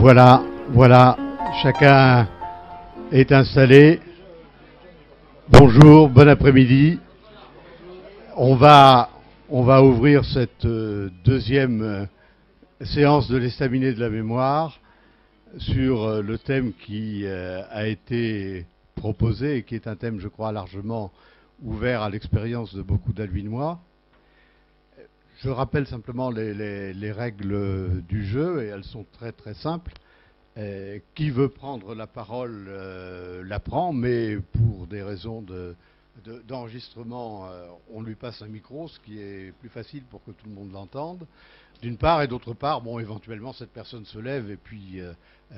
Voilà, voilà, chacun est installé. Bonjour, bon après-midi. On va ouvrir cette deuxième séance de l'estaminet de la mémoire sur le thème qui a été proposé et qui est un thème, je crois, largement ouvert à l'expérience de beaucoup d'Alvinois. Je rappelle simplement les règles du jeu, et elles sont très très simples. Qui veut prendre la parole la prend, mais pour des raisons d'enregistrement, on lui passe un micro, ce qui est plus facile pour que tout le monde l'entende, d'une part, et d'autre part, bon, éventuellement, cette personne se lève et puis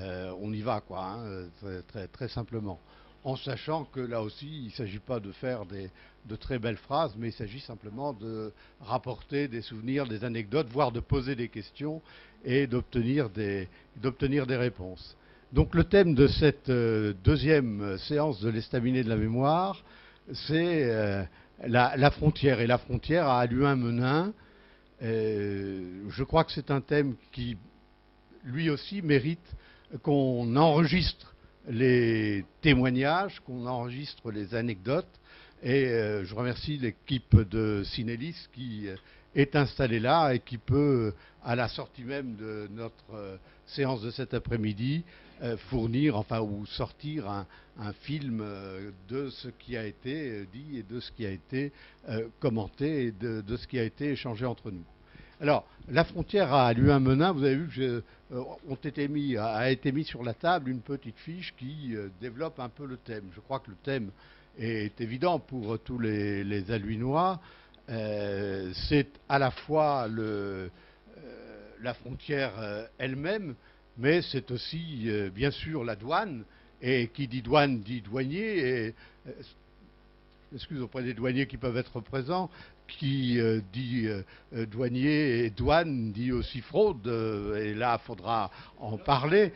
on y va, quoi, hein, très, très simplement. En sachant que là aussi, il ne s'agit pas de faire de très belles phrases, mais il s'agit simplement de rapporter des souvenirs, des anecdotes, voire de poser des questions et d'obtenir des réponses. Donc le thème de cette deuxième séance de l'estaminet de la mémoire, c'est la frontière. Et la frontière à Halluin-Menin, je crois que c'est un thème qui, lui aussi, mérite qu'on enregistre les témoignages, qu'on enregistre les anecdotes. Et je remercie l'équipe de Cinélis qui est installée là et qui peut, à la sortie même de notre séance de cet après-midi, fournir, enfin, ou sortir un film de ce qui a été dit et de ce qui a été commenté et de ce qui a été échangé entre nous. Alors, la frontière à Halluin-Menin, vous avez vu que a été mis sur la table une petite fiche qui développe un peu le thème. Je crois que le thème est évident pour tous les Halluinois. C'est à la fois la frontière elle-même, mais c'est aussi, bien sûr, la douane. Et qui dit douane dit douanier. Et, excuse auprès des douaniers qui peuvent être présents, qui dit douanier et douane dit aussi fraude, et là il faudra en parler.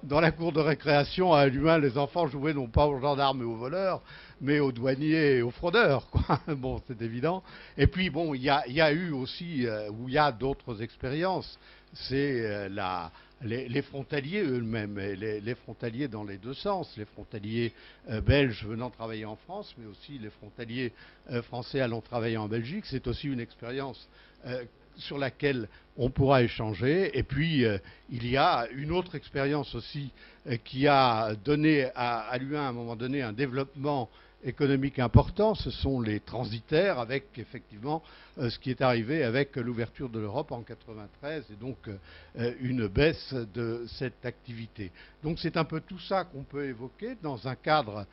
Dans la cour de récréation à Halluin, les enfants jouaient non pas aux gendarmes et aux voleurs, mais aux douaniers et aux fraudeurs, quoi. Bon, c'est évident. Et puis bon, il y a eu aussi, où il y a d'autres expériences, c'est les frontaliers eux-mêmes, les frontaliers dans les deux sens, les frontaliers belges venant travailler en France, mais aussi les frontaliers français allant travailler en Belgique. C'est aussi une expérience sur laquelle on pourra échanger. Et puis, il y a une autre expérience aussi qui a donné à Halluin, à un moment donné, un développement économique important. Ce sont les transitaires, avec effectivement ce qui est arrivé avec l'ouverture de l'Europe en 1993 et donc une baisse de cette activité. Donc c'est un peu tout ça qu'on peut évoquer dans un cadre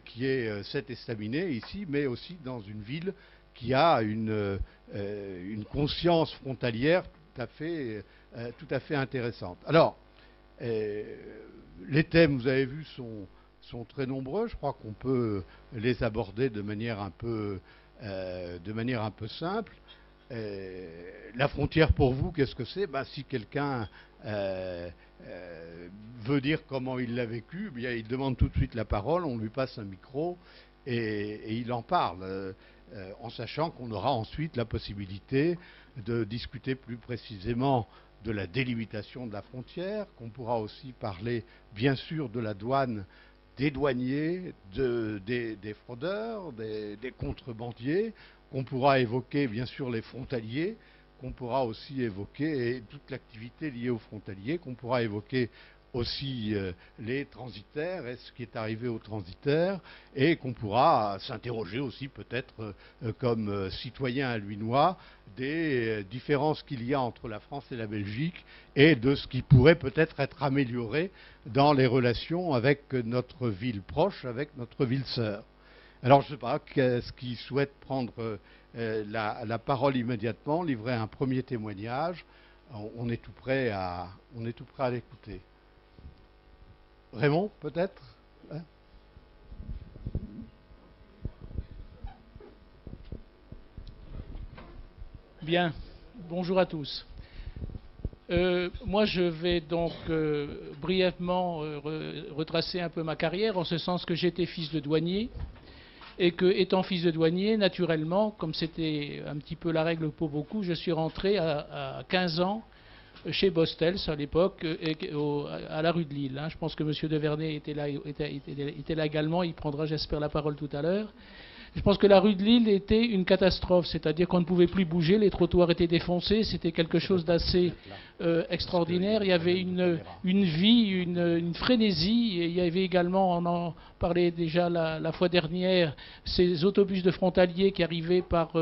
qui est cet estaminet ici, mais aussi dans une ville qui a une conscience frontalière tout à fait intéressante. Alors, les thèmes, vous avez vu, sont très nombreux. Je crois qu'on peut les aborder de manière un peu simple. La frontière pour vous, qu'est-ce que c'est? Si quelqu'un veut dire comment il l'a vécu, bien, il demande tout de suite la parole, on lui passe un micro et il en parle, en sachant qu'on aura ensuite la possibilité de discuter plus précisément de la délimitation de la frontière, qu'on pourra aussi parler bien sûr de la douane, des douaniers, des fraudeurs, des contrebandiers, qu'on pourra évoquer bien sûr les frontaliers, qu'on pourra aussi évoquer, et toute l'activité liée aux frontaliers, qu'on pourra évoquer aussi les transitaires et ce qui est arrivé aux transitaires, et qu'on pourra s'interroger aussi peut-être comme citoyen halluinois des différences qu'il y a entre la France et la Belgique et de ce qui pourrait peut-être être amélioré dans les relations avec notre ville proche, avec notre ville sœur. Alors je ne sais pas, qu'est-ce qui souhaite prendre la parole immédiatement, livrer un premier témoignage? On est tout prêt à l'écouter. Raymond, peut-être, hein? Bien, bonjour à tous. Moi, je vais donc brièvement retracer un peu ma carrière, en ce sens que j'étais fils de douanier, et que, étant fils de douanier, naturellement, comme c'était un petit peu la règle pour beaucoup, je suis rentré à 15 ans chez Bostels à l'époque, à la rue de Lille. Je pense que M. Devernay était là également, il prendra, j'espère, la parole tout à l'heure. Je pense que la rue de Lille était une catastrophe, c'est-à-dire qu'on ne pouvait plus bouger, les trottoirs étaient défoncés, c'était quelque chose d'assez extraordinaire. Il y avait une vie, une frénésie, et il y avait également, on en parlait déjà la fois dernière, ces autobus de frontaliers qui arrivaient par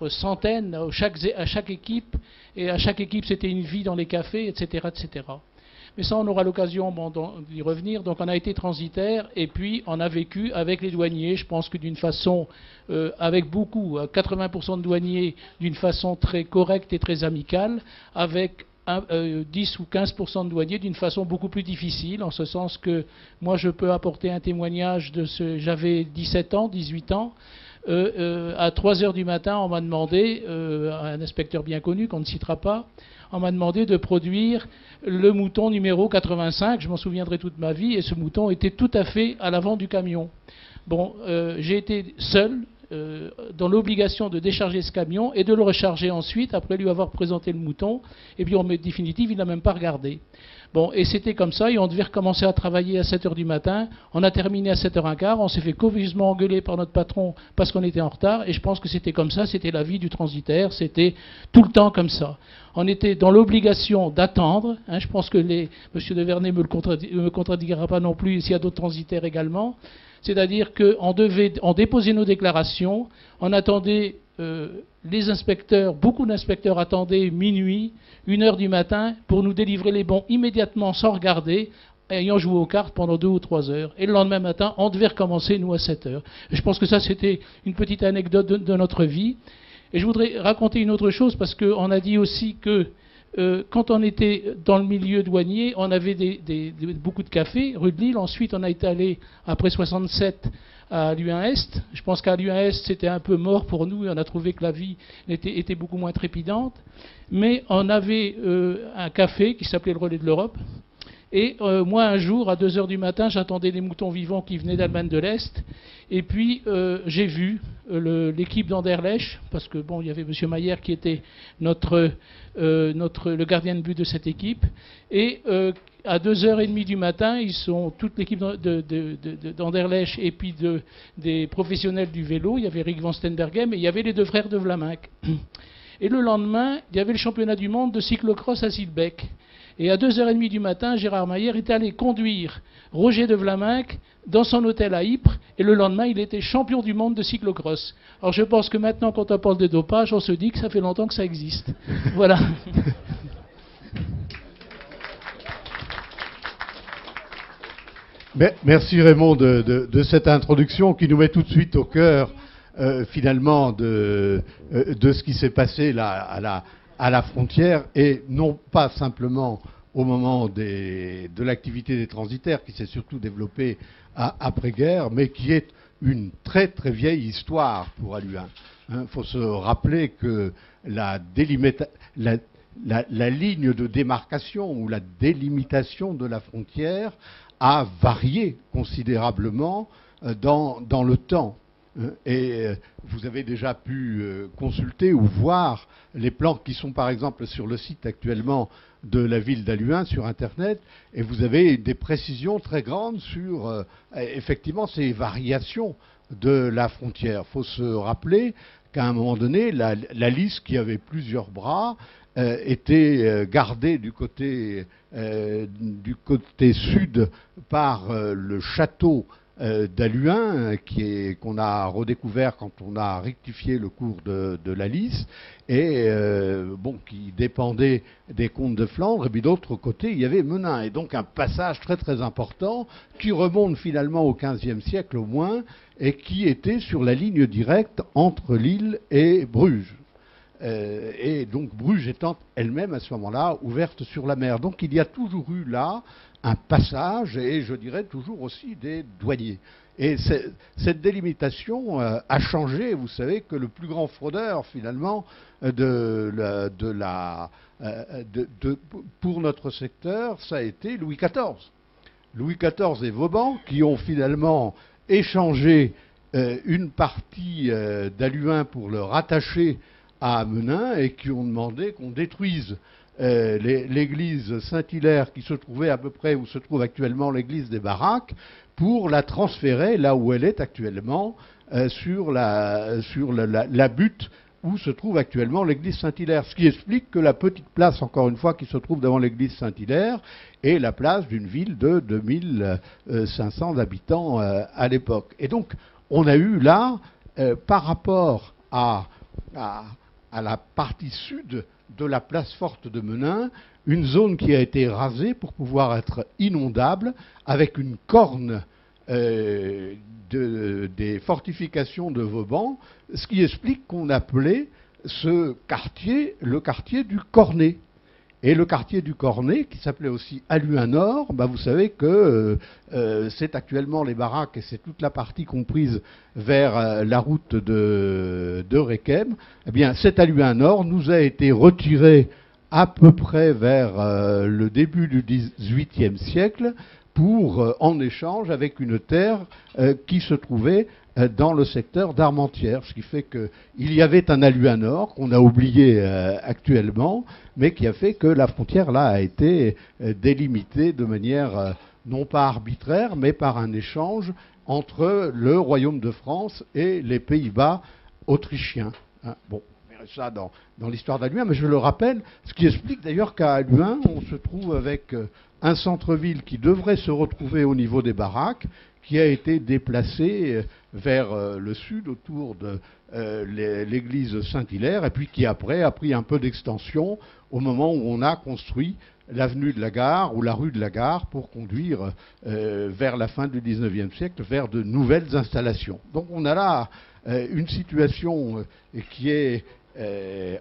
centaines à chaque équipe, et à chaque équipe c'était une vie dans les cafés, etc., etc. Mais ça, on aura l'occasion d'y revenir. Donc on a été transitaire et puis on a vécu avec les douaniers, je pense que d'une façon, avec beaucoup, 80% de douaniers, d'une façon très correcte et très amicale, avec 10 ou 15% de douaniers d'une façon beaucoup plus difficile, en ce sens que moi je peux apporter un témoignage de j'avais 17 ans, 18 ans, à 3 heures du matin, on m'a demandé, un inspecteur bien connu qu'on ne citera pas, on m'a demandé de produire le mouton numéro 85, je m'en souviendrai toute ma vie, et ce mouton était tout à fait à l'avant du camion. Bon, j'ai été seul, dans l'obligation de décharger ce camion et de le recharger ensuite, après lui avoir présenté le mouton, et puis en définitive, il n'a même pas regardé. Bon, et c'était comme ça, et on devait recommencer à travailler à 7h du matin, on a terminé à 7h15, on s'est fait copieusement engueuler par notre patron parce qu'on était en retard, et je pense que c'était comme ça, c'était la vie du transitaire, c'était tout le temps comme ça. On était dans l'obligation d'attendre, je pense que M. Devernay me contredira pas non plus, s'il y a d'autres transitaires également, c'est-à-dire qu'on déposait nos déclarations, on attendait, les inspecteurs, beaucoup d'inspecteurs attendaient minuit, 1h du matin, pour nous délivrer les bons immédiatement sans regarder, ayant joué aux cartes pendant 2 ou 3 heures. Et le lendemain matin, on devait recommencer, nous, à 7h. Et je pense que ça, c'était une petite anecdote de notre vie. Et je voudrais raconter une autre chose, parce qu'on a dit aussi que quand on était dans le milieu douanier, on avait beaucoup de cafés, rue de Lille. Ensuite, on a été allé, après 67, à l'U1Est. Je pense qu'à l'U1Est, c'était un peu mort pour nous, et on a trouvé que la vie était beaucoup moins trépidante. Mais on avait un café qui s'appelait le Relais de l'Europe. Et moi, un jour, à 2h du matin, j'attendais les moutons vivants qui venaient d'Allemagne de l'Est. Et puis, j'ai vu l'équipe d'Anderlecht, parce que bon, il y avait M. Mayer qui était le gardien de but de cette équipe. Et à 2h30 du matin, toute l'équipe d'Anderlecht et puis des professionnels du vélo. Il y avait Rick van Steenberghem et il y avait les 2 frères de Vlaminck. Et le lendemain, il y avait le championnat du monde de cyclocross à Silbeck. Et à 2h30 du matin, Gérard Mayer était allé conduire Roger de Vlaminck dans son hôtel à Ypres, et le lendemain, il était champion du monde de cyclocross. Alors je pense que maintenant, quand on parle de dopage, on se dit que ça fait longtemps que ça existe. Voilà. Merci Raymond de cette introduction qui nous met tout de suite au cœur, finalement, de ce qui s'est passé là à la frontière, et non pas simplement au moment de l'activité des transitaires qui s'est surtout développée après-guerre, mais qui est une très très vieille histoire pour Alluin. Il faut se rappeler que la ligne de démarcation ou la délimitation de la frontière a varié considérablement dans le temps. Et vous avez déjà pu consulter ou voir les plans qui sont par exemple sur le site actuellement de la ville d'Alluin sur Internet, et vous avez des précisions très grandes sur effectivement ces variations de la frontière. Il faut se rappeler qu'à un moment donné, la Lys, qui avait plusieurs bras, était gardée du côté sud par le château d'Alluin, qu'on a redécouvert quand on a rectifié le cours de la Lys, et qui dépendait des comtes de Flandre, et puis d'autre côté, il y avait Menin, et donc un passage très très important qui remonte finalement au XVe siècle au moins, et qui était sur la ligne directe entre Lille et Bruges. Et donc Bruges étant elle-même à ce moment-là ouverte sur la mer. Donc il y a toujours eu là un passage, et je dirais toujours aussi des douaniers. Et cette délimitation a changé. Vous savez que le plus grand fraudeur finalement pour notre secteur, ça a été Louis XIV. Louis XIV et Vauban qui ont finalement échangé une partie d'Alluin pour le rattacher à Menin, et qui ont demandé qu'on détruise l'église Saint-Hilaire qui se trouvait à peu près où se trouve actuellement l'église des Baraques pour la transférer là où elle est actuellement, sur la butte où se trouve actuellement l'église Saint-Hilaire. Ce qui explique que la petite place, encore une fois, qui se trouve devant l'église Saint-Hilaire est la place d'une ville de 2500 habitants à l'époque. Et donc, on a eu là, par rapport à la partie sud de la place forte de Menin, une zone qui a été rasée pour pouvoir être inondable, avec une corne des fortifications de Vauban, ce qui explique qu'on appelait ce quartier le quartier du Cornet. Et le quartier du Cornet, qui s'appelait aussi Halluin-Nord, vous savez que c'est actuellement les Baraques et c'est toute la partie comprise vers la route de Requem. Eh bien, cet Halluin-Nord nous a été retiré à peu près vers le début du XVIIIe siècle pour, en échange avec une terre qui se trouvait dans le secteur d'Armentières, ce qui fait qu'il y avait un Halluin-Nord qu'on a oublié actuellement, mais qui a fait que la frontière là a été délimitée de manière non pas arbitraire, mais par un échange entre le Royaume de France et les Pays-Bas autrichiens. Bon, on verra ça dans l'histoire d'Halluin, mais je le rappelle, ce qui explique d'ailleurs qu'à Halluin, on se trouve avec un centre-ville qui devrait se retrouver au niveau des Baraques, qui a été déplacé vers le sud autour de l'église Saint-Hilaire, et puis qui après a pris un peu d'extension au moment où on a construit l'avenue de la Gare ou la rue de la Gare pour conduire vers la fin du XIXe siècle vers de nouvelles installations. Donc on a là une situation qui est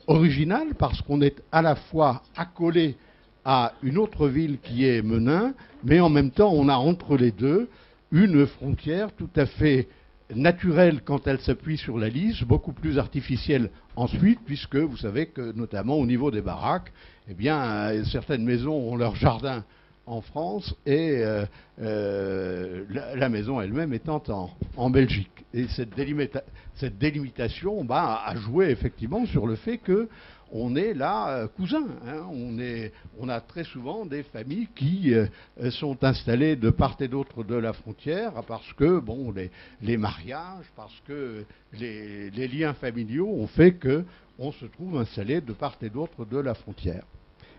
originale parce qu'on est à la fois accolé à une autre ville qui est Menin, mais en même temps on a entre les deux une frontière tout à fait naturelle quand elle s'appuie sur la Lys, beaucoup plus artificielle ensuite, puisque vous savez que notamment au niveau des Baraques, eh bien, certaines maisons ont leur jardin en France et la maison elle-même étant en Belgique. Et cette délimitation a joué effectivement sur le fait que on est là cousins. On a très souvent des familles qui sont installées de part et d'autre de la frontière parce que les mariages, parce que les liens familiaux ont fait qu'on se trouve installé de part et d'autre de la frontière.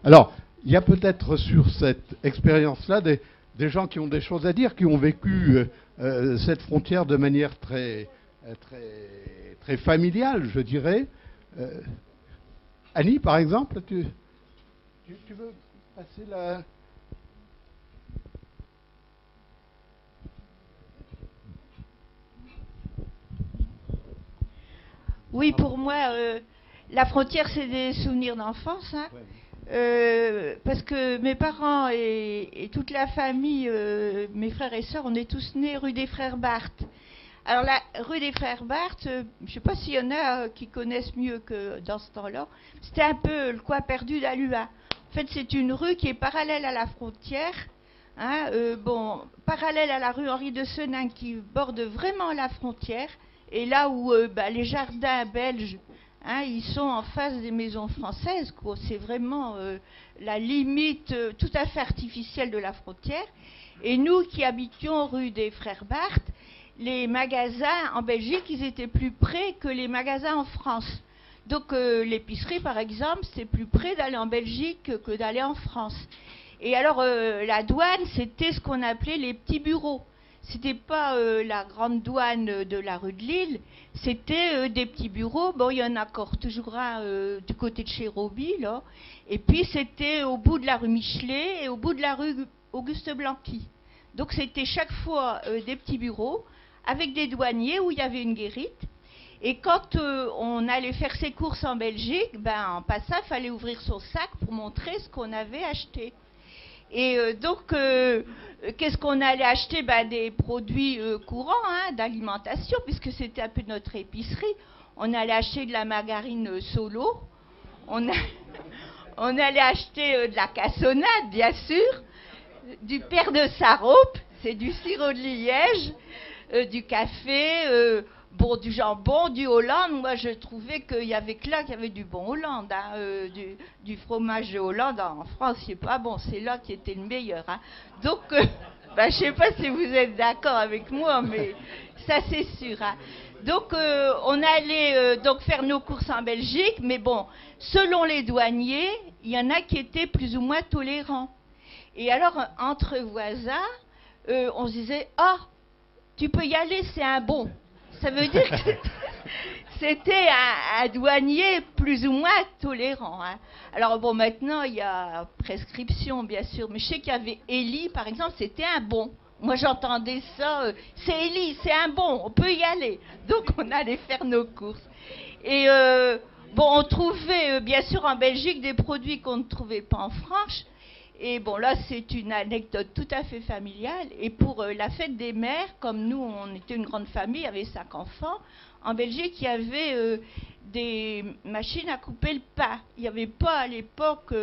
Alors, il y a peut-être sur cette expérience-là des gens qui ont des choses à dire, qui ont vécu cette frontière de manière très, très, très familiale, je dirais. Annie, par exemple, tu veux passer la... Oui, pour moi, la frontière, c'est des souvenirs d'enfance. Hein. Parce que mes parents et toute la famille, mes frères et sœurs, on est tous nés rue des Frères Barthes. Alors la rue des Frères Barthes, je ne sais pas s'il y en a qui connaissent mieux que dans ce temps-là, c'était un peu le coin perdu d'Halluin. En fait, c'est une rue qui est parallèle à la frontière, hein, parallèle à la rue Henri de Senin qui borde vraiment la frontière, et là où les jardins belges, hein, ils sont en face des maisons françaises, quoi. C'est vraiment la limite tout à fait artificielle de la frontière. Et nous qui habitions rue des Frères Barthes, les magasins en Belgique, ils étaient plus près que les magasins en France. Donc l'épicerie, par exemple, c'est plus près d'aller en Belgique que d'aller en France. Et alors la douane, c'était ce qu'on appelait les petits bureaux. C'était pas la grande douane de la rue de Lille, c'était des petits bureaux. Bon, il y en a encore toujours un du côté de chez Roby, là. Et puis c'était au bout de la rue Michelet et au bout de la rue Auguste Blanqui. Donc c'était chaque fois des petits bureaux avec des douaniers où il y avait une guérite. Et quand on allait faire ses courses en Belgique, en passant, il fallait ouvrir son sac pour montrer ce qu'on avait acheté. Et donc, qu'est-ce qu'on allait acheter? Des produits courants, hein, d'alimentation, puisque c'était un peu notre épicerie. On allait acheter de la margarine Solo. On allait acheter de la cassonade, bien sûr, du père de Sarope, c'est du sirop de Liège, du café, Bon, du jambon, du Hollande, moi je trouvais qu'il y avait que là qu'il y avait du bon Hollande. Hein, du fromage de Hollande en France, c'est pas bon, c'est là qui était le meilleur. Hein. Donc, je sais pas si vous êtes d'accord avec moi, mais ça c'est sûr. Hein. Donc, on allait donc faire nos courses en Belgique, mais bon, selon les douaniers, il y en a qui étaient plus ou moins tolérants. Et alors, entre voisins, on se disait, ah, tu peux y aller, c'est un bon. Ça veut dire que c'était un douanier plus ou moins tolérant. Hein. Alors bon, maintenant, il y a prescription, bien sûr, mais je sais qu'il y avait Élie, par exemple, c'était un bon. Moi, j'entendais ça, c'est Élie, c'est un bon, on peut y aller. Donc, on allait faire nos courses. Et bon, on trouvait, bien sûr, en Belgique, des produits qu'on ne trouvait pas en France. Et bon, là, c'est une anecdote tout à fait familiale. Et pour la fête des mères, comme nous, on était une grande famille, il y avait 5 enfants, en Belgique, il y avait des machines à couper le pain. Il n'y avait pas à l'époque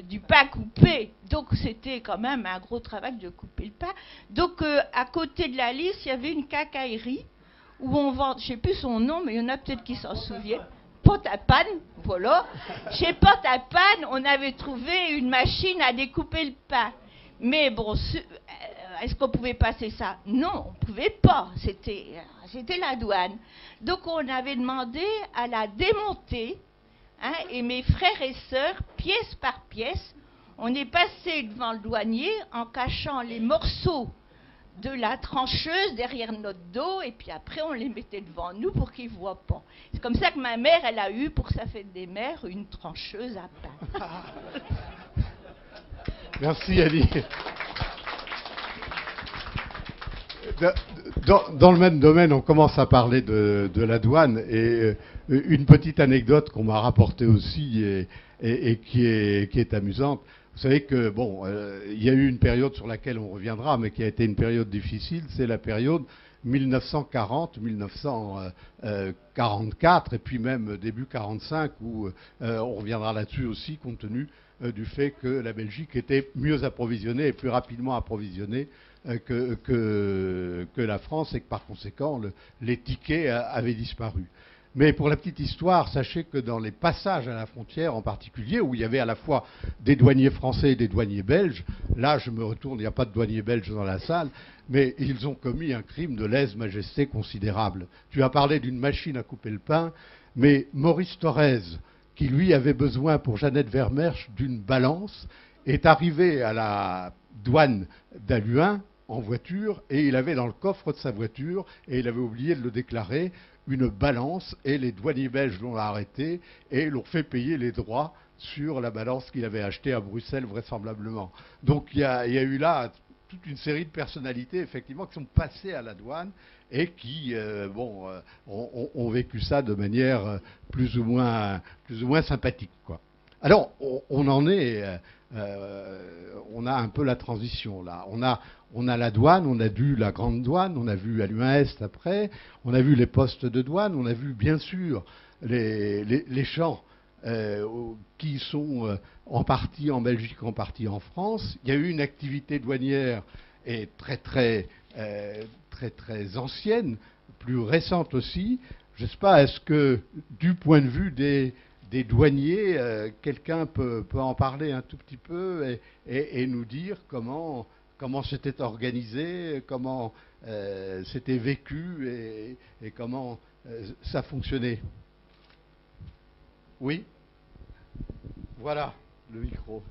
du pain coupé. Donc, c'était quand même un gros travail de couper le pain. Donc, à côté de la liste, il y avait une quincaillerie où on vend, je ne sais plus son nom, mais il y en a peut-être qui s'en souviennent. Porte à panne, voilà. Chez Porte à panne, on avait trouvé une machine à découper le pain. Mais bon, est-ce qu'on pouvait passer ça? Non, on ne pouvait pas. C'était la douane. Donc on avait demandé à la démonter. Hein, et mes frères et sœurs, pièce par pièce, on est passé devant le douanier en cachant les morceaux de la trancheuse derrière notre dos, et puis après on les mettait devant nous pour qu'ils ne voient pas. C'est comme ça que ma mère, elle a eu pour sa fête des mères une trancheuse à pain. Merci Ali. Dans le même domaine, on commence à parler de la douane, et une petite anecdote qu'on m'a rapportée aussi et qui est amusante. Vous savez que, bon, il y a eu une période sur laquelle on reviendra, mais qui a été une période difficile, c'est la période 1940-1944, et puis même début 45, où on reviendra là-dessus aussi, compte tenu du fait que la Belgique était mieux approvisionnée et plus rapidement approvisionnée que la France, et que par conséquent, les tickets avaient disparu. Mais pour la petite histoire, sachez que dans les passages à la frontière en particulier, où il y avait à la fois des douaniers français et des douaniers belges, là je me retourne, il n'y a pas de douaniers belges dans la salle, mais ils ont commis un crime de lèse-majesté considérable. Tu as parlé d'une machine à couper le pain, mais Maurice Thorez, qui lui avait besoin pour Jeannette Vermersch d'une balance, est arrivé à la douane d'Halluin en voiture, et il avait dans le coffre de sa voiture, et il avait oublié de le déclarer, une balance, et les douaniers belges l'ont arrêté et l'ont fait payer les droits sur la balance qu'il avait achetée à Bruxelles vraisemblablement. Donc il y a eu là toute une série de personnalités effectivement qui sont passées à la douane et qui ont vécu ça de manière plus ou moins sympathique, quoi. Alors on en est, on a un peu la transition là. On a la douane, on a vu la grande douane, on a vu Halluin-Est après, on a vu les postes de douane, on a vu bien sûr les champs qui sont en partie en Belgique, en partie en France. Il y a eu une activité douanière et très ancienne, plus récente aussi. Je ne sais pas, est-ce que du point de vue des douaniers, quelqu'un peut en parler un tout petit peu et nous dire comment c'était organisé, comment c'était vécu et comment ça fonctionnait. Oui ? Voilà, le micro.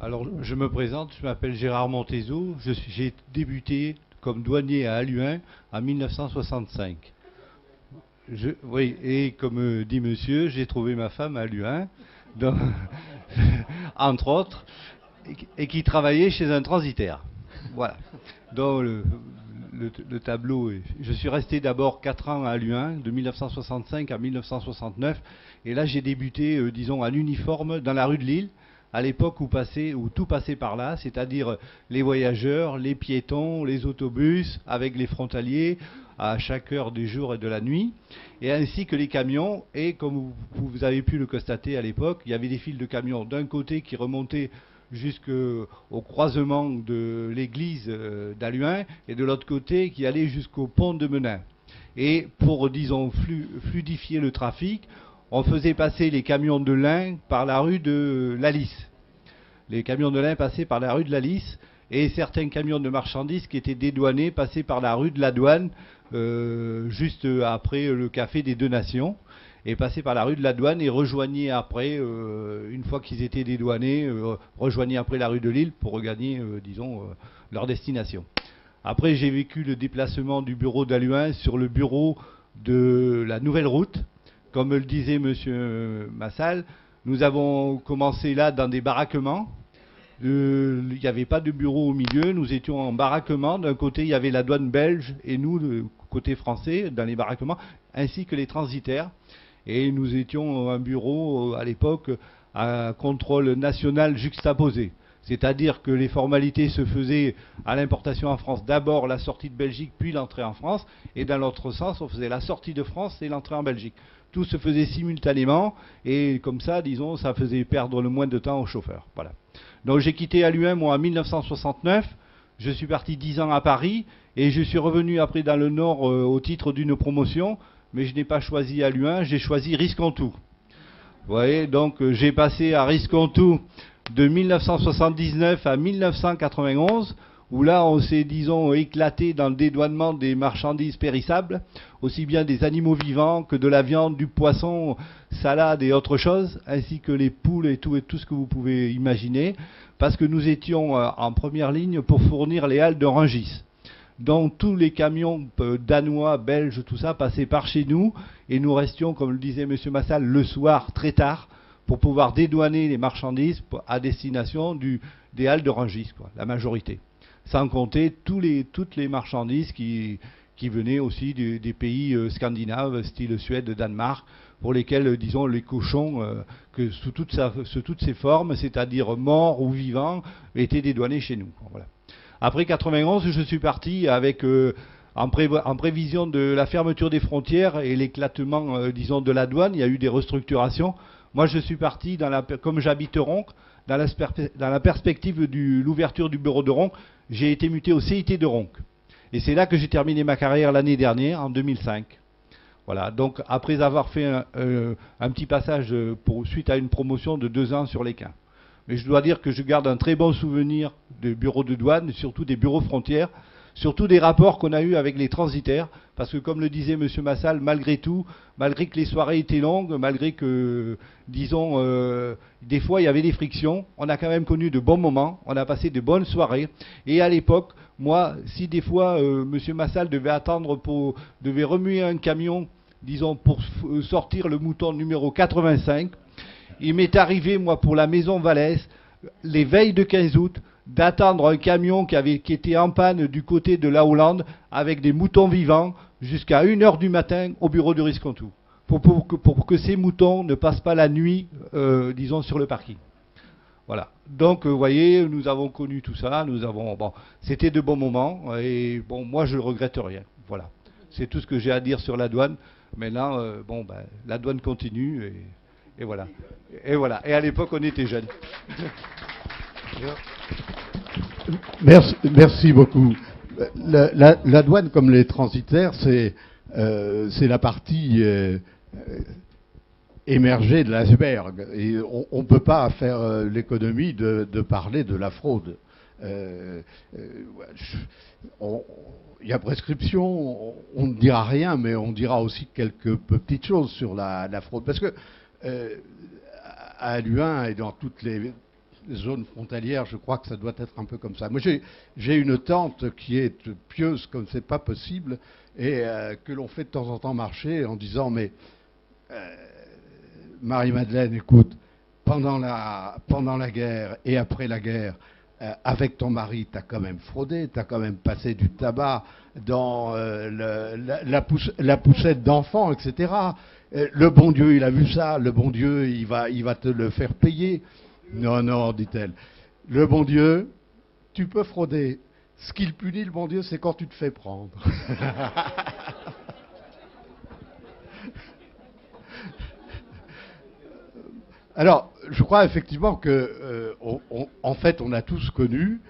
Alors, je me présente, je m'appelle Gérard Montezo, j'ai débuté comme douanier à Halluin en 1965. Oui, et comme dit monsieur, j'ai trouvé ma femme à Halluin, entre autres, et qui travaillait chez un transitaire. Voilà. Dans le tableau, je suis resté d'abord 4 ans à Halluin, de 1965 à 1969, et là j'ai débuté, disons, en uniforme dans la rue de Lille, à l'époque où tout passait par là, c'est-à-dire les voyageurs, les piétons, les autobus, avec les frontaliers, à chaque heure du jour et de la nuit, et ainsi que les camions. Et comme vous avez pu le constater à l'époque, il y avait des files de camions d'un côté qui remontaient jusqu'au croisement de l'église d'Halluin, et de l'autre côté qui allait jusqu'au pont de Menin. Et pour, disons, fluidifier le trafic, on faisait passer les camions de lin par la rue de la Lys. Les camions de lin passaient par la rue de la Lys, et certains camions de marchandises qui étaient dédouanés passaient par la rue de la Douane, juste après le café des Deux Nations, et passaient par la rue de la Douane et rejoignaient après, une fois qu'ils étaient dédouanés, rejoignaient après la rue de Lille pour regagner, disons, leur destination. Après, j'ai vécu le déplacement du bureau d'Halluin sur le bureau de la nouvelle route. Comme le disait M. Massal, nous avons commencé là dans des baraquements. Il n'y avait pas de bureau au milieu, nous étions en baraquement. D'un côté, il y avait la douane belge et nous, le côté français, dans les baraquements, ainsi que les transitaires. Et nous étions un bureau, à l'époque, à contrôle national juxtaposé. C'est-à-dire que les formalités se faisaient à l'importation en France, d'abord la sortie de Belgique, puis l'entrée en France. Et dans l'autre sens, on faisait la sortie de France et l'entrée en Belgique. Tout se faisait simultanément, et comme ça, disons, ça faisait perdre le moins de temps aux chauffeurs. Voilà. Donc j'ai quitté Halluin, moi, en 1969. Je suis parti 10 ans à Paris, et je suis revenu après dans le Nord au titre d'une promotion, mais je n'ai pas choisi Halluin, j'ai choisi Risquons-Tout. Vous voyez, donc j'ai passé à Risquons-Tout de 1979 à 1991, où là on s'est, disons, éclaté dans le dédouanement des marchandises périssables, aussi bien des animaux vivants que de la viande, du poisson, salade et autre chose, ainsi que les poules et tout ce que vous pouvez imaginer, parce que nous étions en première ligne pour fournir les halles de Rungis. Donc tous les camions danois, belges, tout ça passaient par chez nous, et nous restions, comme le disait M. Massal, le soir très tard, pour pouvoir dédouaner les marchandises à destination des halles de Rungis, quoi, la majorité. Sans compter toutes les marchandises qui venaient aussi des pays scandinaves, style Suède, Danemark, pour lesquels, disons, les cochons, que sous toutes ces formes, c'est-à-dire morts ou vivants, étaient dédouanés chez nous. Voilà. Après 91, je suis parti avec, en prévision de la fermeture des frontières et l'éclatement, disons, de la douane. Il y a eu des restructurations. Moi, je suis parti, comme j'habite Ronc, dans la perspective de l'ouverture du bureau de Ronc, j'ai été muté au CIT de Ronc. Et c'est là que j'ai terminé ma carrière l'année dernière, en 2005. Voilà, donc après avoir fait un petit passage suite à une promotion de 2 ans sur l'Équin. Mais je dois dire que je garde un très bon souvenir des bureaux de douane, surtout des bureaux frontières, surtout des rapports qu'on a eus avec les transitaires, parce que comme le disait M. Massal, malgré tout, malgré que les soirées étaient longues, malgré que, disons, des fois il y avait des frictions, on a quand même connu de bons moments, on a passé de bonnes soirées, et à l'époque, moi, si des fois M. Massal devait remuer un camion, disons, pour sortir le mouton numéro 85, il m'est arrivé, moi, pour la maison Vallès, les veilles de 15 août, d'attendre un camion qui était en panne du côté de la Hollande avec des moutons vivants jusqu'à 1h du matin au bureau de Risquons-Tout pour que ces moutons ne passent pas la nuit, disons, sur le parking. Voilà. Donc, vous voyez, nous avons connu tout ça. Bon, c'était de bons moments et bon, moi, je ne regrette rien. Voilà. C'est tout ce que j'ai à dire sur la douane. Maintenant, bon, ben, la douane continue et voilà. Et voilà. Et à l'époque, on était jeunes. Merci beaucoup. La douane, comme les transitaires, c'est la partie émergée de l'iceberg. Et on ne peut pas faire l'économie de parler de la fraude. Il y a prescription, on ne dira rien, mais on dira aussi quelques petites choses sur la fraude. Parce que à Halluin et dans toutes les zones frontalières, je crois que ça doit être un peu comme ça. Moi, j'ai une tante qui est pieuse comme c'est pas possible et que l'on fait de temps en temps marcher en disant mais Marie-Madeleine, écoute, pendant la guerre et après la guerre, avec ton mari, tu as quand même fraudé, tu as quand même passé du tabac dans la poussette d'enfants, etc. Le bon Dieu, il a vu ça, le bon Dieu, il va te le faire payer. Non, non, dit-elle. Le bon Dieu, tu peux frauder. Ce qu'il punit, le bon Dieu, c'est quand tu te fais prendre. Alors, je crois effectivement que, en fait, on a tous connu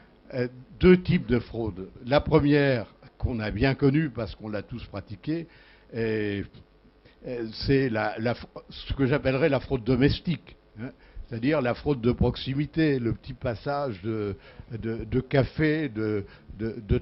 2 types de fraude. La première, qu'on a bien connue parce qu'on l'a tous pratiquée, c'est ce que j'appellerais la fraude domestique, hein. C'est-à-dire la fraude de proximité, le petit passage de café, de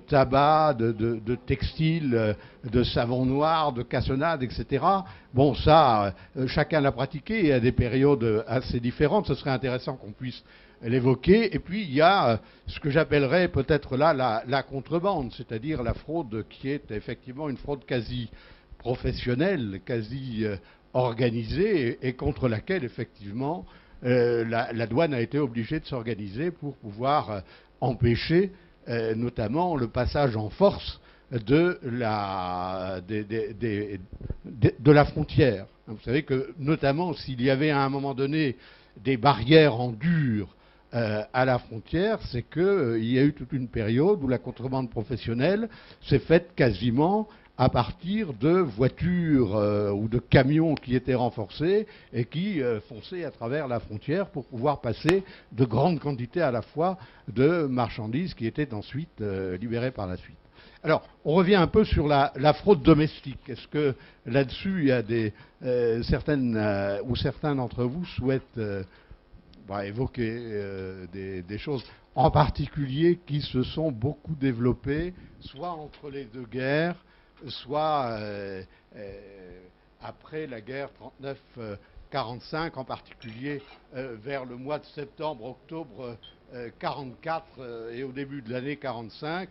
tabac, de textile, de savon noir, de cassonade, etc. Bon, ça, chacun l'a pratiqué et à des périodes assez différentes. Ce serait intéressant qu'on puisse l'évoquer. Et puis, il y a ce que j'appellerais peut-être là la contrebande, c'est-à-dire la fraude qui est effectivement une fraude quasi professionnelle, quasi organisée et contre laquelle, effectivement, la douane a été obligée de s'organiser pour pouvoir empêcher notamment le passage en force de la frontière. Vous savez que notamment s'il y avait à un moment donné des barrières en dur à la frontière, c'est qu'il y a eu toute une période où la contrebande professionnelle s'est faite quasiment à partir de voitures ou de camions qui étaient renforcés et qui fonçaient à travers la frontière pour pouvoir passer de grandes quantités à la fois de marchandises qui étaient ensuite libérées par la suite. Alors, on revient un peu sur la fraude domestique. Est-ce que là-dessus, il y a certains d'entre vous souhaitent évoquer des choses en particulier qui se sont beaucoup développées, soit entre les deux guerres, soit après la guerre 39-45, en particulier vers le mois de septembre-octobre 44 et au début de l'année 45,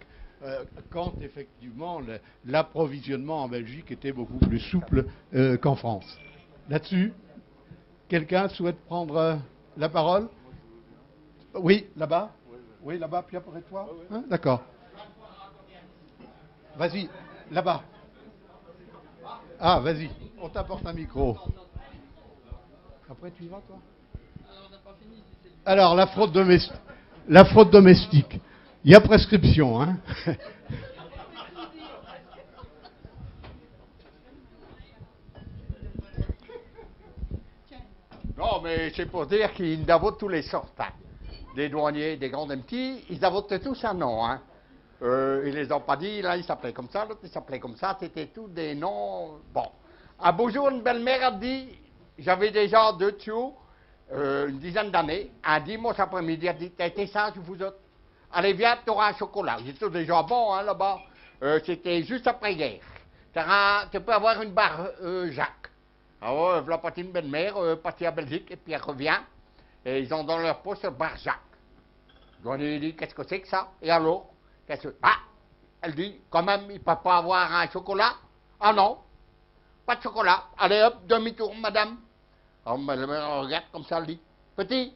quand effectivement l'approvisionnement en Belgique était beaucoup plus souple qu'en France. Là-dessus, quelqu'un souhaite prendre la parole? Oui, là-bas. Oui, là-bas, puis après toi. Hein, d'accord. Vas-y. Là-bas. Ah, vas-y, on t'apporte un micro. Après, tu y vas, toi? Alors, la fraude domestique. Il y a prescription, hein. Non, mais c'est pour dire qu'ils avotent tous les sortes, hein. Des douaniers, des grands, des petits, ils avotent tous un nom, hein. Ils les ont pas dit, là, il s'appelait comme ça, l'autre, il s'appelait comme ça, c'était tous des noms. Bon. Un beau jour, une belle-mère a dit, j'avais déjà deux tuyaux, une dizaine d'années, un dimanche après-midi, elle a dit, t'as été sage, vous autres. Allez, viens, t'auras un chocolat. J'étais déjà bon, hein, là-bas. C'était juste après-guerre. Tu peux avoir une barre Jacques. Ah ouais, voilà partie une belle-mère, partie à Belgique, et puis elle revient, et ils ont dans leur poche une barre Jacques. Donc, il dit, qu'est-ce que c'est que ça? Et alors? Ah, elle dit, quand même, il ne peut pas avoir un chocolat? Ah non, pas de chocolat. Allez hop, demi-tour, madame. Alors, elle me regarde comme ça, elle dit, petit,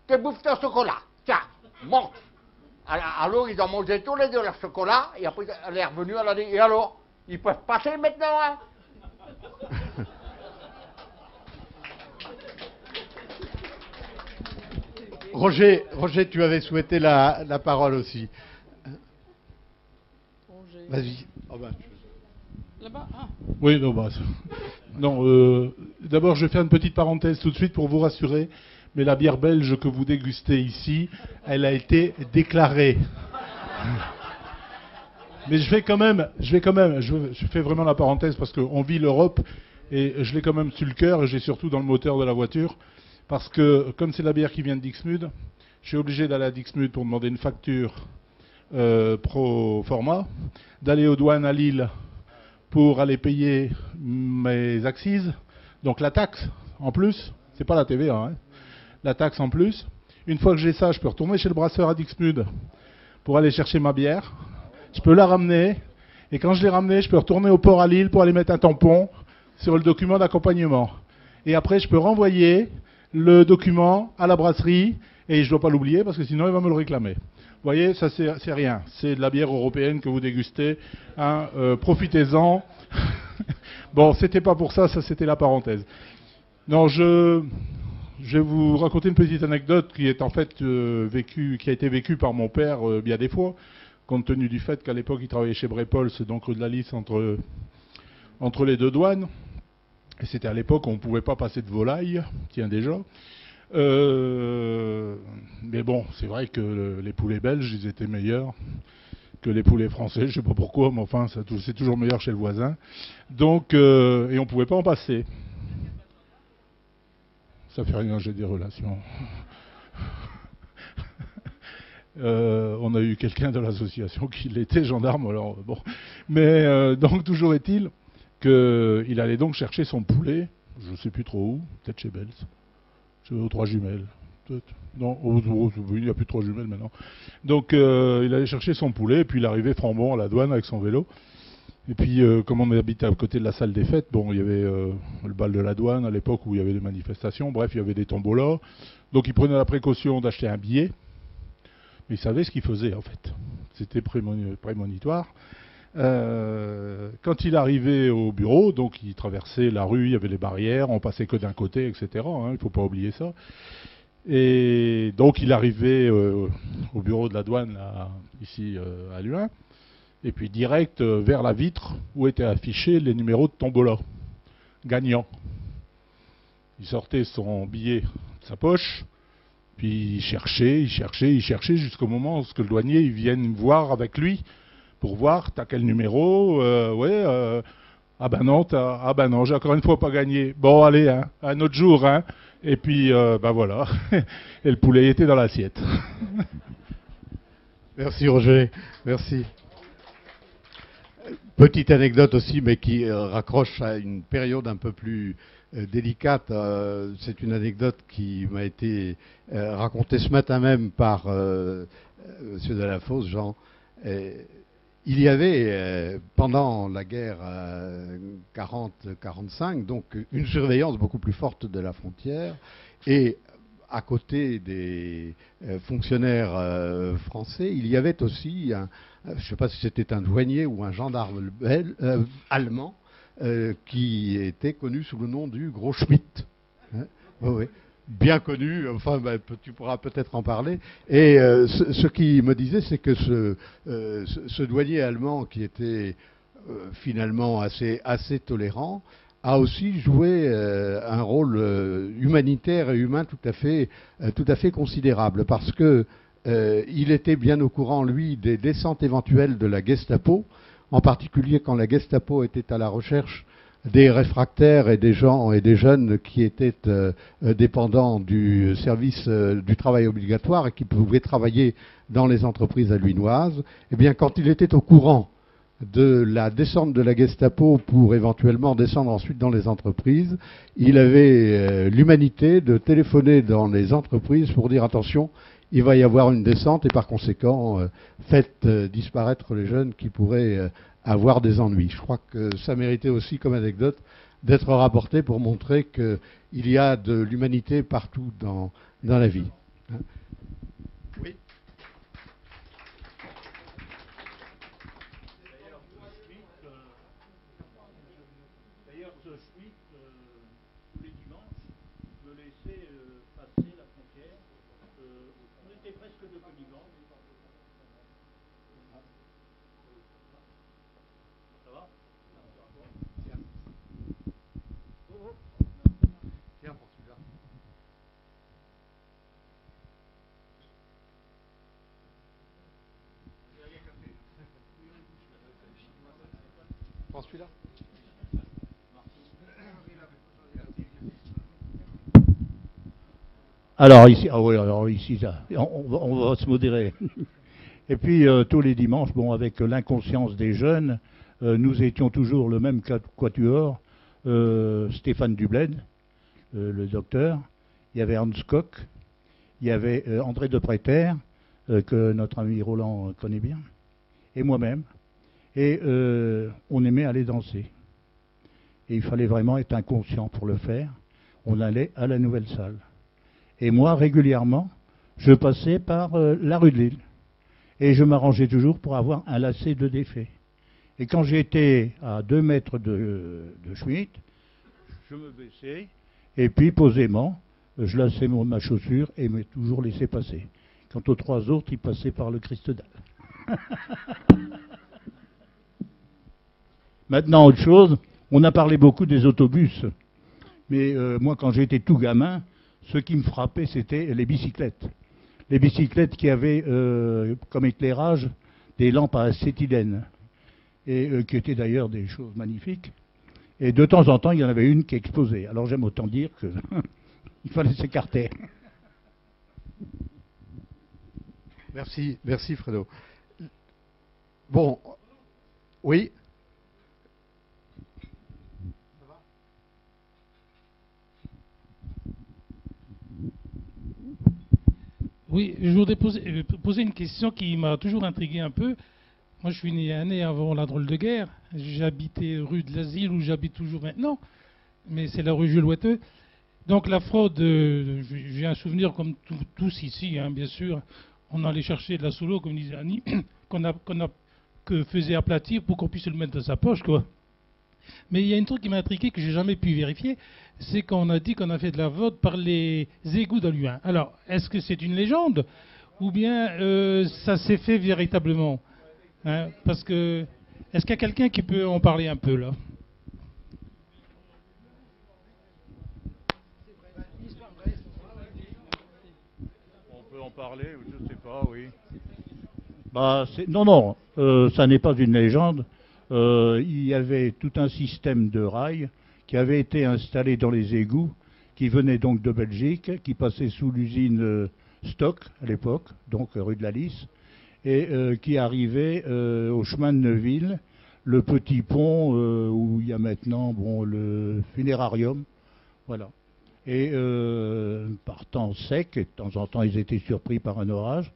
tu bouffes ton chocolat. Tiens, monte. Alors, ils ont mangé tous les deux leur chocolat, et après, elle est revenue, elle a dit, et alors? Ils peuvent passer maintenant, hein? Roger, tu avais souhaité la parole aussi. Vas-y. Oh ben, Là-bas, ah. Oui, non, d'abord, je vais faire une petite parenthèse tout de suite pour vous rassurer, mais la bière belge que vous dégustez ici, elle a été déclarée. Mais je fais vraiment la parenthèse parce qu'on vit l'Europe et je l'ai quand même sur le cœur et j'ai surtout dans le moteur de la voiture. Parce que, comme c'est la bière qui vient de Dixmude, je suis obligé d'aller à Dixmude pour demander une facture pro forma, d'aller aux douanes à Lille pour aller payer mes accises, donc la taxe en plus, c'est pas la TVA, hein, la taxe en plus. Une fois que j'ai ça, je peux retourner chez le brasseur à Dixmude pour aller chercher ma bière, je peux la ramener, et quand je l'ai ramenée, je peux retourner au port à Lille pour aller mettre un tampon sur le document d'accompagnement. Et après, je peux renvoyer le document à la brasserie, et je ne dois pas l'oublier parce que sinon il va me le réclamer. Vous voyez, ça c'est rien, c'est de la bière européenne que vous dégustez, hein, profitez-en. Bon, c'était pas pour ça, ça c'était la parenthèse. Non, je vais vous raconter une petite anecdote qui est en fait qui a été vécue par mon père bien des fois, compte tenu du fait qu'à l'époque il travaillait chez Brepols, donc rue de la Lys entre les deux douanes. Et c'était à l'époque où on ne pouvait pas passer de volaille, tiens déjà. Mais bon, c'est vrai que les poulets belges, ils étaient meilleurs. que les poulets français, je sais pas pourquoi, mais enfin, c'est toujours meilleur chez le voisin. Donc, et on pouvait pas en passer. Ça fait rien, j'ai des relations. On a eu quelqu'un de l'association qui l'était gendarme, alors bon. Mais donc, toujours est-il qu'il allait donc chercher son poulet, je sais plus trop où, peut-être chez Bells, aux Trois Jumelles. Non, il n'y a plus de Trois Jumelles maintenant. Donc il allait chercher son poulet, et puis il arrivait flambant à la douane avec son vélo. Et puis comme on habitait à côté de la salle des fêtes, bon, il y avait le bal de la douane à l'époque où il y avait des manifestations, bref, il y avait des tombolas. Donc il prenait la précaution d'acheter un billet, mais il savait ce qu'il faisait en fait. C'était prémonitoire. Quand il arrivait au bureau, donc il traversait la rue, il y avait les barrières, on passait que d'un côté, etc. Il ne faut pas oublier ça. Et donc il arrivait au bureau de la douane, là, ici à Luin, et puis direct vers la vitre où étaient affichés les numéros de tombola gagnants. Il sortait son billet de sa poche, puis il cherchait jusqu'au moment où le douanier il vienne voir avec lui pour voir t'as quel numéro, ah ben non, j'ai encore une fois pas gagné. Bon allez, hein, un autre jour, hein. Et puis, ben voilà, et le poulet était dans l'assiette. Merci Roger, merci. Petite anecdote aussi, mais qui raccroche à une période un peu plus délicate. C'est une anecdote qui m'a été racontée ce matin même par M. Delafosse, Jean. Il y avait, pendant la guerre 40-45, donc une surveillance beaucoup plus forte de la frontière, et à côté des fonctionnaires français, il y avait aussi, je ne sais pas si c'était un douanier ou un gendarme allemand, qui était connu sous le nom du Gros Schmitt. Hein, oui. Bien connu, enfin tu pourras peut-être en parler. Et ce qui me disait, c'est que ce douanier allemand qui était finalement assez tolérant, a aussi joué un rôle humanitaire et humain tout à fait considérable, parce que il était bien au courant, lui, des descentes éventuelles de la Gestapo, en particulier quand la Gestapo était à la recherche des réfractaires et des gens et des jeunes qui étaient dépendants du service du travail obligatoire et qui pouvaient travailler dans les entreprises aluinoises. Eh bien, quand il était au courant de la descente de la Gestapo pour éventuellement descendre ensuite dans les entreprises, il avait l'humanité de téléphoner dans les entreprises pour dire attention, il va y avoir une descente et par conséquent, faites disparaître les jeunes qui pourraient avoir des ennuis. Je crois que ça méritait aussi comme anecdote d'être rapporté pour montrer qu'il y a de l'humanité partout dans la vie. Oui. D'ailleurs, ce Schmitt, tous les dimanches, me laissait passer la frontière. On était presque de connivence. Ça va? Tiens, pour celui-là. Prends celui-là. Alors ici, on va se modérer. Et puis tous les dimanches, bon, avec l'inconscience des jeunes, nous étions toujours le même quatuor, Stéphane Dubled, le docteur, il y avait Hans Koch, il y avait André de Préter, que notre ami Roland connaît bien, et moi-même. Et on aimait aller danser. Et il fallait vraiment être inconscient pour le faire. On allait à la nouvelle salle. Et moi, régulièrement, je passais par la rue de Lille. Et je m'arrangeais toujours pour avoir un lacet de défait. Et quand j'étais à 2 mètres de Schmitt, je me baissais, et puis posément, je lassais ma chaussure et me toujours laissé passer. Quant aux 3 autres, ils passaient par le Christ d'Al. Maintenant, autre chose, on a parlé beaucoup des autobus. Mais moi, quand j'étais tout gamin, ce qui me frappait, c'était les bicyclettes. Les bicyclettes qui avaient comme éclairage des lampes à acétylène, et qui étaient d'ailleurs des choses magnifiques. Et de temps en temps, il y en avait une qui explosait. Alors j'aime autant dire qu'il fallait s'écarter. Merci, merci Fredo. Bon, oui. Oui, je voudrais poser une question qui m'a toujours intrigué un peu. Moi, je suis né un an avant la drôle de guerre. J'habitais rue de l'Asile, où j'habite toujours maintenant, mais c'est la rue Jules Ouatteux. Donc la fraude, j'ai un souvenir comme tous ici, hein, bien sûr. On allait chercher de la solo, comme disait Annie, que faisait aplatir pour qu'on puisse le mettre dans sa poche, quoi. Mais il y a un truc qui m'a intrigué que j'ai jamais pu vérifier, c'est qu'on a dit qu'on a fait de la fraude par les égouts d'Aluin. Alors, est-ce que c'est une légende ou bien ça s'est fait véritablement, hein? Parce que est-ce qu'il y a quelqu'un qui peut en parler un peu là? On peut en parler, je ne sais pas, oui. Bah, non, ça n'est pas une légende. Il y avait tout un système de rails qui avait été installé dans les égouts, qui venait donc de Belgique, qui passait sous l'usine Stock à l'époque, donc rue de la Lys, et qui arrivait au chemin de Neuville, le petit pont où il y a maintenant le funérarium, voilà. Et par temps sec, et de temps en temps ils étaient surpris par un orage,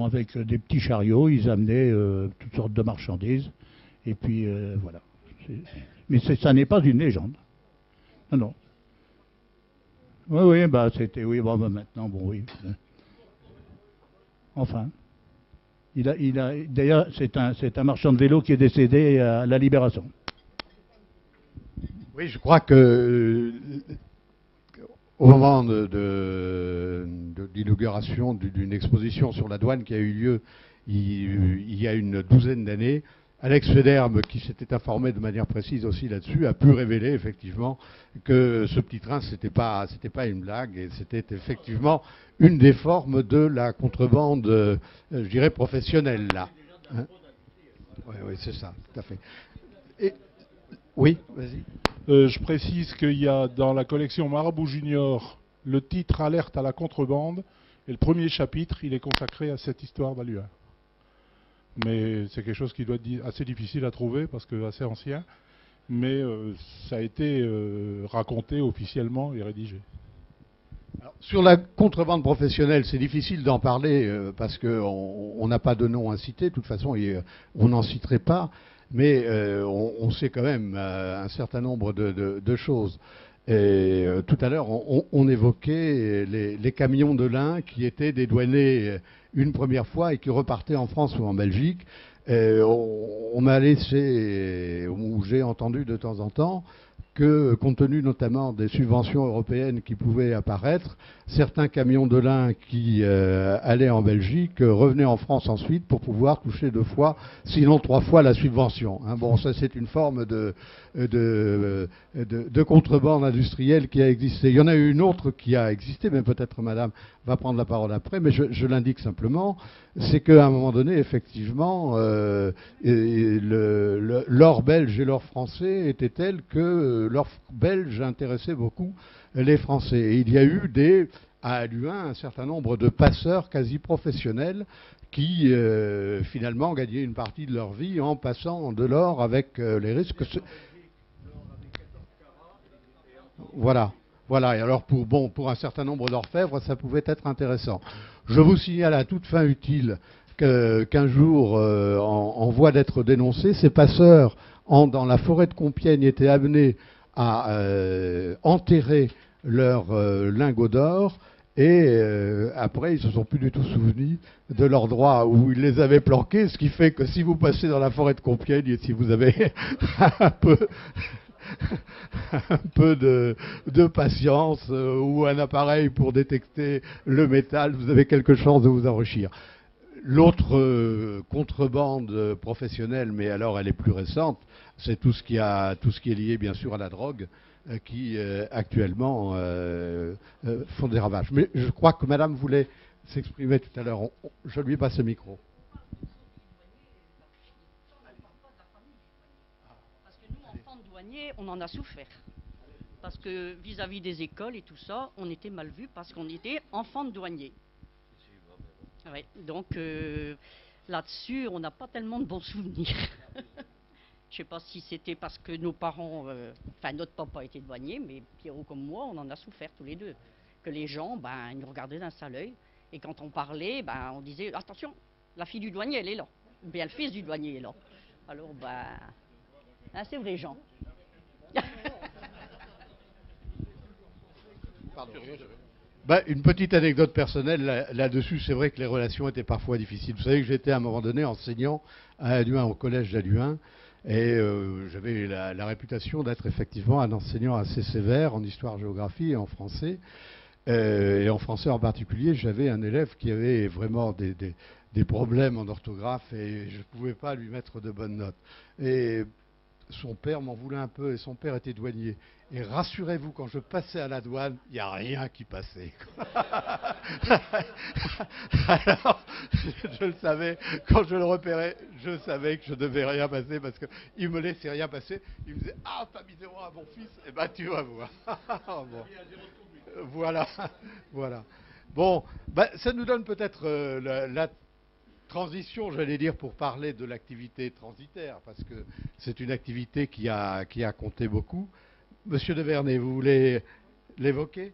avec des petits chariots, ils amenaient toutes sortes de marchandises. Et puis voilà. Mais ça n'est pas une légende. Non, non. Oui, c'était. Oui, maintenant, oui. Enfin. D'ailleurs, c'est un marchand de vélo qui est décédé à la Libération. Oui, je crois que au moment de l'inauguration d'une exposition sur la douane qui a eu lieu il y a une douzaine d'années, Alex Federme, qui s'était informé de manière précise aussi là-dessus, a pu révéler effectivement que ce petit train, c'était pas une blague, et c'était effectivement une des formes de la contrebande, je dirais, professionnelle, là. Hein? Oui, c'est ça, tout à fait. Et, oui, vas-y. Je précise qu'il y a dans la collection Marabout Junior le titre Alerte à la contrebande, et le premier chapitre, il est consacré à cette histoire d'Aluin. Mais c'est quelque chose qui doit être assez difficile à trouver parce que assez ancien. Mais ça a été raconté officiellement et rédigé. Alors, sur la contrebande professionnelle, c'est difficile d'en parler parce qu'on n'a pas de nom à citer. De toute façon, on n'en citerait pas. Mais on sait quand même un certain nombre de choses. Et tout à l'heure, on évoquait les camions de lin qui étaient dédouanés une première fois et qui repartaient en France ou en Belgique. On m'a laissé, ou j'ai entendu de temps en temps, que, compte tenu notamment des subventions européennes qui pouvaient apparaître, certains camions de lin qui allaient en Belgique revenaient en France ensuite pour pouvoir toucher 2 fois, sinon 3 fois la subvention. Hein, bon, ça c'est une forme de contrebande industrielle qui a existé. Il y en a eu une autre qui a existé, mais peut-être Madame va prendre la parole après, mais je l'indique simplement, c'est qu'à un moment donné, effectivement, l'or belge et l'or français étaient tels que l'or belge intéressait beaucoup les Français. Et il y a eu à Aluin un certain nombre de passeurs quasi professionnels qui finalement gagnaient une partie de leur vie en passant de l'or avec les risques. Voilà. Et alors pour un certain nombre d'orfèvres, ça pouvait être intéressant. Je vous signale à toute fin utile qu'un jour, en voie d'être dénoncé, ces passeurs dans la forêt de Compiègne étaient amenés à enterrer leurs lingots d'or. Et après, ils ne se sont plus du tout souvenus de leurs droits où ils les avaient planqués, ce qui fait que si vous passez dans la forêt de Compiègne et si vous avez un peu de patience ou un appareil pour détecter le métal, vous avez quelque chance de vous enrichir. L'autre contrebande professionnelle, mais alors elle est plus récente, c'est tout ce qui est lié bien sûr à la drogue, qui actuellement font des ravages. Mais je crois que Madame voulait s'exprimer tout à l'heure. Je lui passe le micro. douaniers, on en a souffert. Parce que vis-à-vis des écoles et tout ça, on était mal vus parce qu'on était enfants de douaniers. Ouais, donc là-dessus, on n'a pas tellement de bons souvenirs. Je ne sais pas si c'était parce que nos parents, enfin notre papa était douanier, mais Pierrot comme moi, on en a souffert tous les deux. Que les gens, ben, ils nous regardaient d'un sale œil. Et quand on parlait, ben, on disait, attention, la fille du douanier, elle est là. Ou bien le fils du douanier est là. Alors, ben, hein, c'est vrai, Jean. Bah, une petite anecdote personnelle là-dessus, c'est vrai que les relations étaient parfois difficiles. Vous savez que j'étais à un moment donné enseignant à Aluin, au collège d'Aluin, et j'avais la réputation d'être effectivement un enseignant assez sévère en histoire-géographie et en français. Et en français en particulier, j'avais un élève qui avait vraiment des problèmes en orthographe et je ne pouvais pas lui mettre de bonnes notes. Et son père m'en voulait un peu et son père était douanier. Et rassurez-vous, quand je passais à la douane, il n'y a rien qui passait. Alors, je le savais, quand je le repérais, je savais que je ne devais rien passer parce qu'il ne me laissait rien passer. Il me disait « Ah, t'as mis 0 à mon fils ?» Eh bien, tu vas voir. Bon. Voilà, voilà. Bon, bah, ça nous donne peut-être la transition, j'allais dire, pour parler de l'activité transitaire, parce que c'est une activité qui a compté beaucoup. Monsieur de Vernet, vous voulez l'évoquer?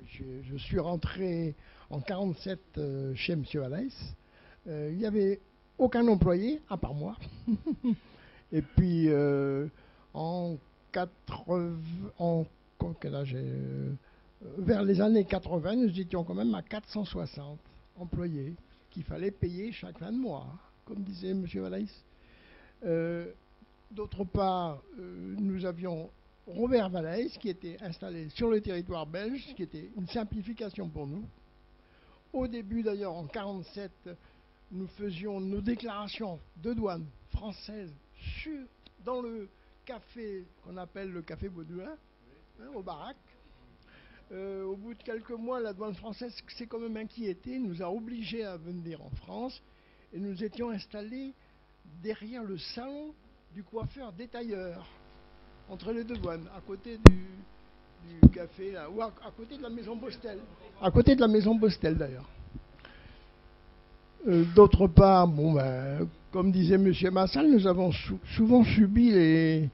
Je suis rentré en 1947 chez M. Valais. Il n'y avait aucun employé, à part moi. Et puis, vers les années 80, nous étions quand même à 460 employés qu'il fallait payer chaque fin de mois, comme disait M. Valais. D'autre part, nous avions Robert Valais qui était installé sur le territoire belge, ce qui était une simplification pour nous. Au début d'ailleurs, en 1947, nous faisions nos déclarations de douane françaises dans le café qu'on appelle le café Baudouin, hein, aux baraques. Au bout de quelques mois, la douane française s'est quand même inquiétée, nous a obligés à venir en France et nous étions installés derrière le salon du coiffeur détailleur, entre les deux douanes, à côté du café, là, ou à côté de la maison Bostel. À côté de la maison Bostel, d'ailleurs. D'autre part, bon, ben, comme disait M. Massal, nous avons souvent subi les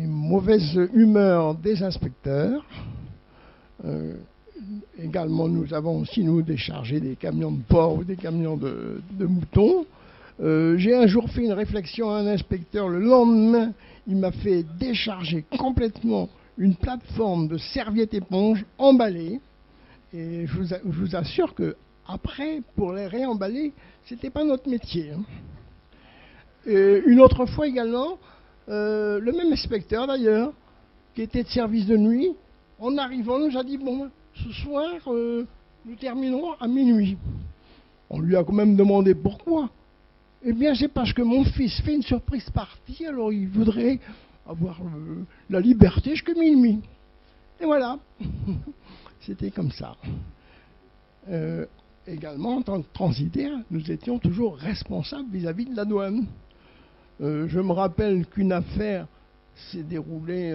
mauvaises humeurs des inspecteurs. Également, nous avons aussi, nous, déchargé des camions de porc ou des camions de moutons. J'ai un jour fait une réflexion à un inspecteur. Le lendemain, il m'a fait décharger complètement une plateforme de serviettes éponges emballées. Et je vous assure que après, pour les réemballer, c'était pas notre métier. Hein. Et une autre fois également, le même inspecteur d'ailleurs, qui était de service de nuit, en arrivant, nous a dit bon, ce soir, nous terminerons à minuit. On lui a quand même demandé pourquoi. Eh bien, c'est parce que mon fils fait une surprise partie, alors il voudrait avoir la liberté jusqu'à minuit. Et voilà. C'était comme ça. Également, en tant que transitaire, nous étions toujours responsables vis-à-vis de la douane. Je me rappelle qu'une affaire s'est déroulée,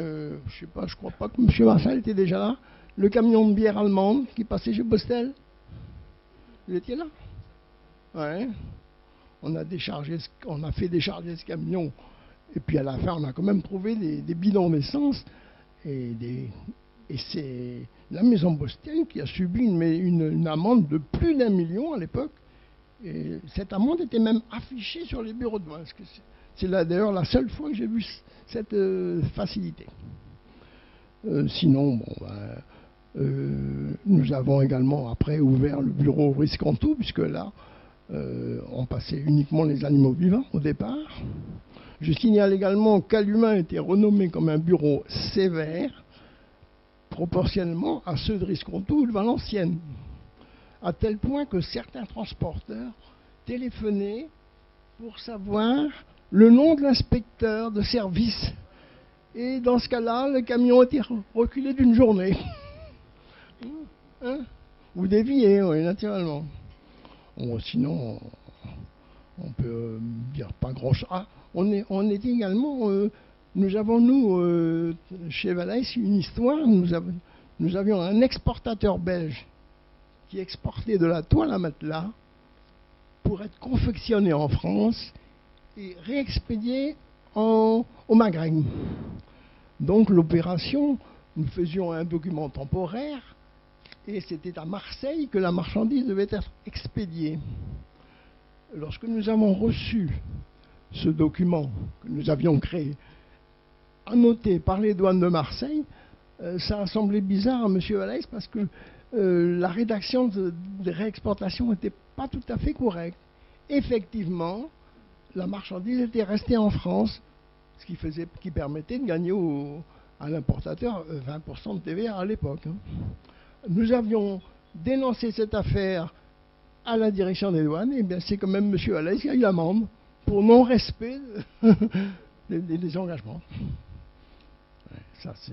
je sais pas, je crois pas que M. Marshall était déjà là, le camion de bière allemande qui passait chez Bostel. Vous étiez là? Ouais. On a fait décharger ce camion, et puis à la fin, on a quand même trouvé des bidons d'essence, et c'est la maison Bostel qui a subi une amende de plus d'1 million à l'époque, et cette amende était même affichée sur les bureaux de douane. C'est d'ailleurs la seule fois que j'ai vu cette facilité. Sinon, bon, nous avons également après ouvert le bureau risque en tout, puisque là, on passait uniquement les animaux vivants au départ. Je signale également qu'Alumin était renommé comme un bureau sévère, proportionnellement à ceux de Risquons-Tout ou de Valenciennes, à tel point que certains transporteurs téléphonaient pour savoir le nom de l'inspecteur de service. Et dans ce cas-là, le camion était reculé d'une journée. Hein? Ou dévié, oui, naturellement. Bon, sinon, on peut dire pas grand-chose. Ah, on est également, nous avons, chez Valais, une histoire, nous avions un exportateur belge qui exportait de la toile à matelas pour être confectionné en France et réexpédié au Maghreb. Donc l'opération, nous faisions un document temporaire et c'était à Marseille que la marchandise devait être expédiée. Lorsque nous avons reçu ce document que nous avions créé, annoté par les douanes de Marseille, ça a semblé bizarre à M. Valais parce que la rédaction de réexportation n'était pas tout à fait correcte. Effectivement, la marchandise était restée en France, ce qui permettait de gagner à l'importateur 20% de TVA à l'époque. Nous avions dénoncé cette affaire à la direction des douanes, et bien c'est quand même M. Valais qui a eu l'amende pour non-respect des engagements. Ouais, ça c'est...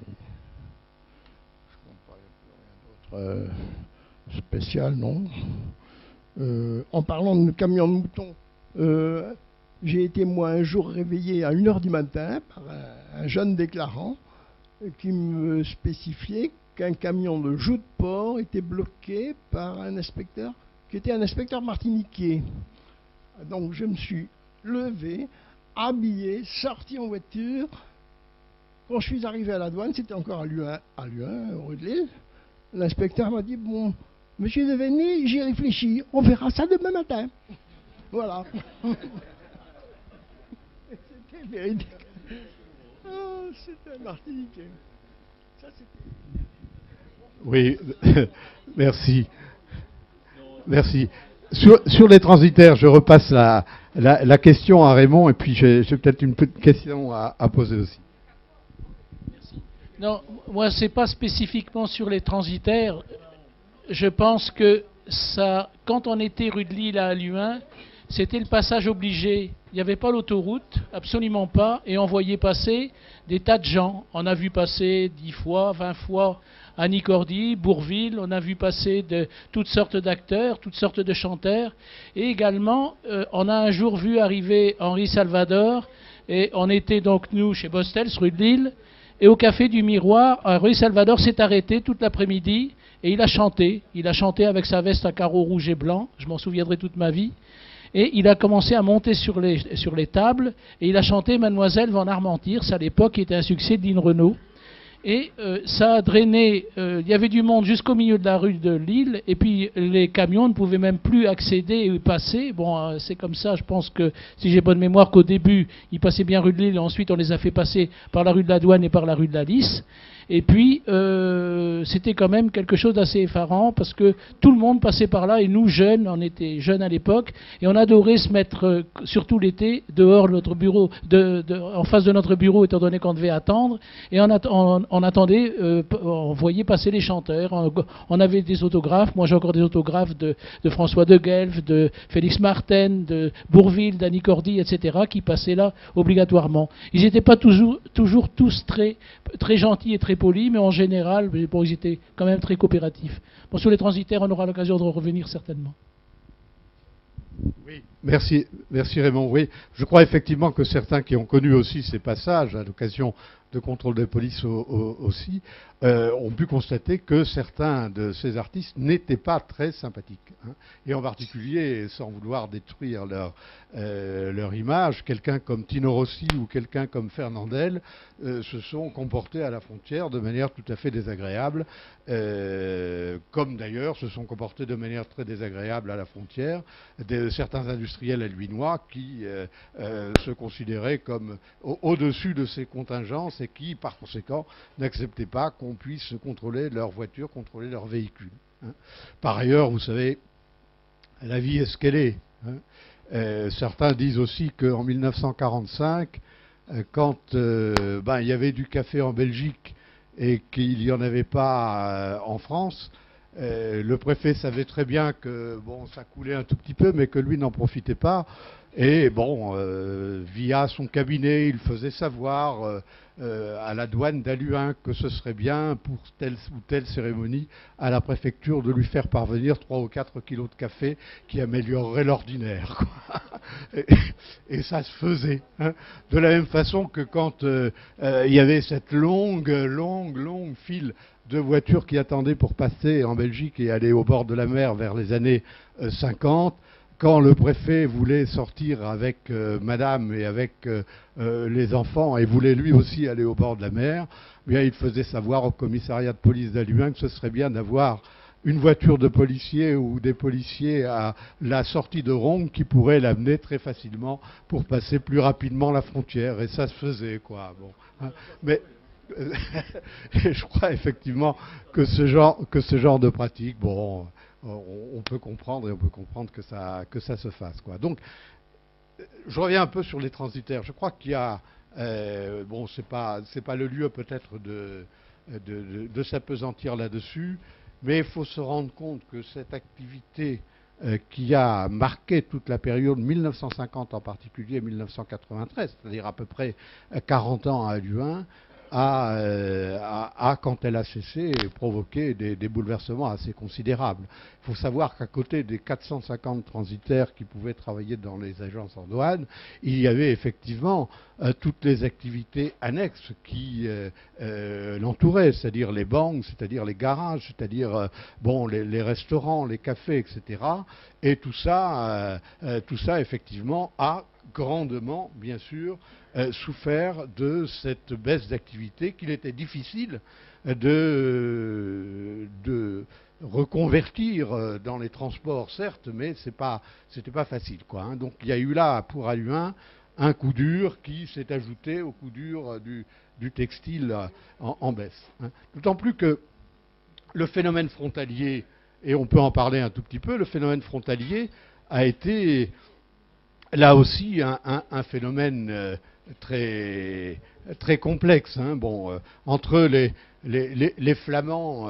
Je ne comprends rien d'autre spécial, non. En parlant de camion de moutons, j'ai été moi un jour réveillé à 1h du matin par un jeune déclarant qui me spécifiait qu'un camion de joue de porc était bloqué par un inspecteur qui était un inspecteur martiniquais. Donc je me suis levé, habillé, sorti en voiture. Quand je suis arrivé à la douane, c'était encore à Luin, rue de Lille. L'inspecteur m'a dit, bon, monsieur Deveny, j'y réfléchis, on verra ça demain matin. Voilà. C'était véridique. Oh, c'était un martiniquais. Ça, c'était... Oui, merci. Merci. Sur les transitaires, je repasse la question à Raymond, et puis j'ai peut-être une petite question à poser aussi. Merci. Non, moi, c'est pas spécifiquement sur les transitaires. Je pense que ça, quand on était rue de Lille à Luin, c'était le passage obligé. Il n'y avait pas l'autoroute, absolument pas, et on voyait passer des tas de gens. On a vu passer 10 fois, 20 fois Annie Cordy, Bourvil, on a vu passer de toutes sortes d'acteurs, toutes sortes de chanteurs, et également, on a un jour vu arriver Henri Salvador, et on était donc, nous, chez Bostels, rue de Lille, et au Café du Miroir, Henri Salvador s'est arrêté toute l'après-midi, et il a chanté. Il a chanté avec sa veste à carreaux rouges et blancs, je m'en souviendrai toute ma vie. Et il a commencé à monter sur les tables, et il a chanté Mademoiselle Van Armentières, à l'époque, qui était un succès de Lynn Renaud. Et ça a drainé, il y avait du monde jusqu'au milieu de la rue de Lille, et puis les camions ne pouvaient même plus accéder et passer. Bon, c'est comme ça, je pense que, si j'ai bonne mémoire, qu'au début, ils passaient bien rue de Lille, et ensuite on les a fait passer par la rue de la Douane et par la rue de la Lys. Et puis, c'était quand même quelque chose d'assez effarant, parce que tout le monde passait par là, et nous, jeunes, on était jeunes à l'époque, et on adorait se mettre, surtout l'été, dehors de notre bureau, en face de notre bureau, étant donné qu'on devait attendre, et on attendait, on voyait passer les chanteurs, on avait des autographes, moi j'ai encore des autographes de François de Guelph, de Félix Martin, de Bourvil, d'Annie Cordy, etc., qui passaient là obligatoirement. Ils n'étaient pas toujours tous très, très gentils et très polis, mais en général, bon, ils étaient quand même très coopératifs. Bon, sur les transitaires, on aura l'occasion de revenir certainement. Oui, merci Raymond. Oui, je crois effectivement que certains qui ont connu aussi ces passages à l'occasion de contrôle de police aussi, ont pu constater que certains de ces artistes n'étaient pas très sympathiques. Hein. Et en particulier, sans vouloir détruire leur image, quelqu'un comme Tino Rossi ou quelqu'un comme Fernandel se sont comportés à la frontière de manière tout à fait désagréable, comme d'ailleurs se sont comportés de manière très désagréable à la frontière certains industriels alluinois qui se considéraient comme au-dessus de ces contingences et qui, par conséquent, n'acceptaient pas qu'on puisse contrôler leur voiture, contrôler leur véhicule. Hein. Par ailleurs, vous savez, la vie est ce qu'elle est. Hein. Certains disent aussi qu'en 1945, quand il y avait du café en Belgique et qu'il n'y en avait pas en France, le préfet savait très bien que bon, ça coulait un tout petit peu, mais que lui n'en profitait pas. Et bon, via son cabinet, il faisait savoir à la douane d'Halluin que ce serait bien pour telle ou telle cérémonie à la préfecture de lui faire parvenir 3 ou 4 kilos de café qui améliorerait l'ordinaire. Et ça se faisait. Hein. De la même façon que quand il y avait cette longue file de voitures qui attendaient pour passer en Belgique et aller au bord de la mer vers les années 50, quand le préfet voulait sortir avec madame et avec les enfants et voulait lui aussi aller au bord de la mer, bien, il faisait savoir au commissariat de police d'Halluin que ce serait bien d'avoir une voiture de policier ou des policiers à la sortie de Rongue qui pourrait l'amener très facilement pour passer plus rapidement la frontière. Et ça se faisait, quoi. Bon, hein. Mais je crois effectivement que ce genre de pratique, bon, on peut comprendre, et on peut comprendre que ça se fasse, quoi. Donc, je reviens un peu sur les transitaires. Je crois qu'il y a, bon, c'est pas le lieu peut-être de s'appesantir là-dessus, mais il faut se rendre compte que cette activité qui a marqué toute la période 1950 en particulier, 1993, c'est-à-dire à peu près 40 ans à Halluin, a, quand elle a cessé, provoqué des bouleversements assez considérables. Il faut savoir qu'à côté des 450 transitaires qui pouvaient travailler dans les agences en douane, il y avait effectivement toutes les activités annexes qui l'entouraient, c'est-à-dire les banques, c'est-à-dire les garages, c'est-à-dire bon, les restaurants, les cafés, etc. Et tout ça effectivement, a grandement, bien sûr, souffert de cette baisse d'activité qu'il était difficile de reconvertir dans les transports, certes, mais c'était pas facile, quoi, hein. Donc il y a eu là, pour Halluin, un coup dur qui s'est ajouté au coup dur du textile en baisse, hein. D'autant plus que le phénomène frontalier, et on peut en parler un tout petit peu, le phénomène frontalier a été là aussi un phénomène très, très complexe, hein. Bon, entre les Flamands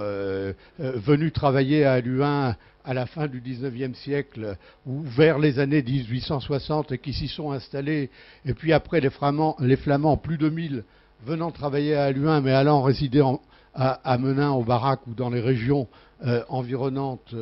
venus travailler à Halluin à la fin du XIXe siècle ou vers les années 1860 et qui s'y sont installés, et puis après les Flamands, plus de 1000 venant travailler à Halluin mais allant résider à Menin, au Barak ou dans les régions environnantes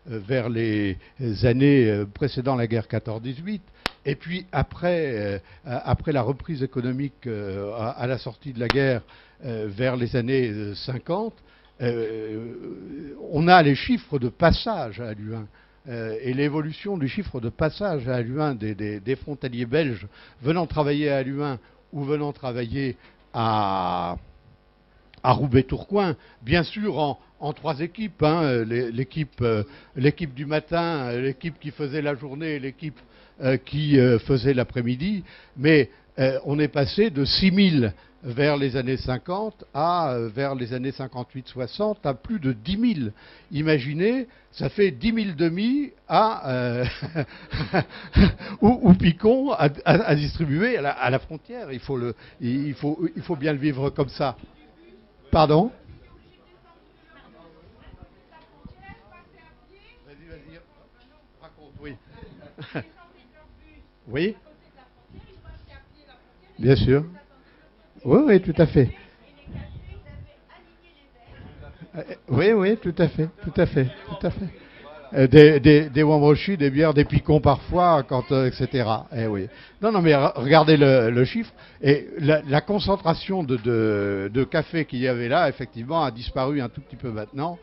vers les années précédant la guerre 14-18. Et puis après la reprise économique à la sortie de la guerre vers les années 50, on a les chiffres de passage à Halluin. Et l'évolution du chiffre de passage à Halluin des frontaliers belges venant travailler à Halluin ou venant travailler à Roubaix-Tourcoing, bien sûr en 3 équipes, hein, l'équipe du matin, l'équipe qui faisait la journée et l'équipe qui faisait l'après-midi, mais on est passé de 6000 vers les années 50 vers les années 58-60 à plus de 10 000. Imaginez, ça fait 10 000 demi ou picons à distribuer à la frontière. Il faut bien le vivre comme ça. Pardon ? Vas-y, raconte, oui. Oui ? Bien sûr. Oui, tout à fait. Oui, tout à fait. Des wamrochi, des bières, des picons parfois, etc. Eh oui. Non, mais regardez le chiffre. Et la concentration de café qu'il y avait là, effectivement, a disparu un tout petit peu maintenant.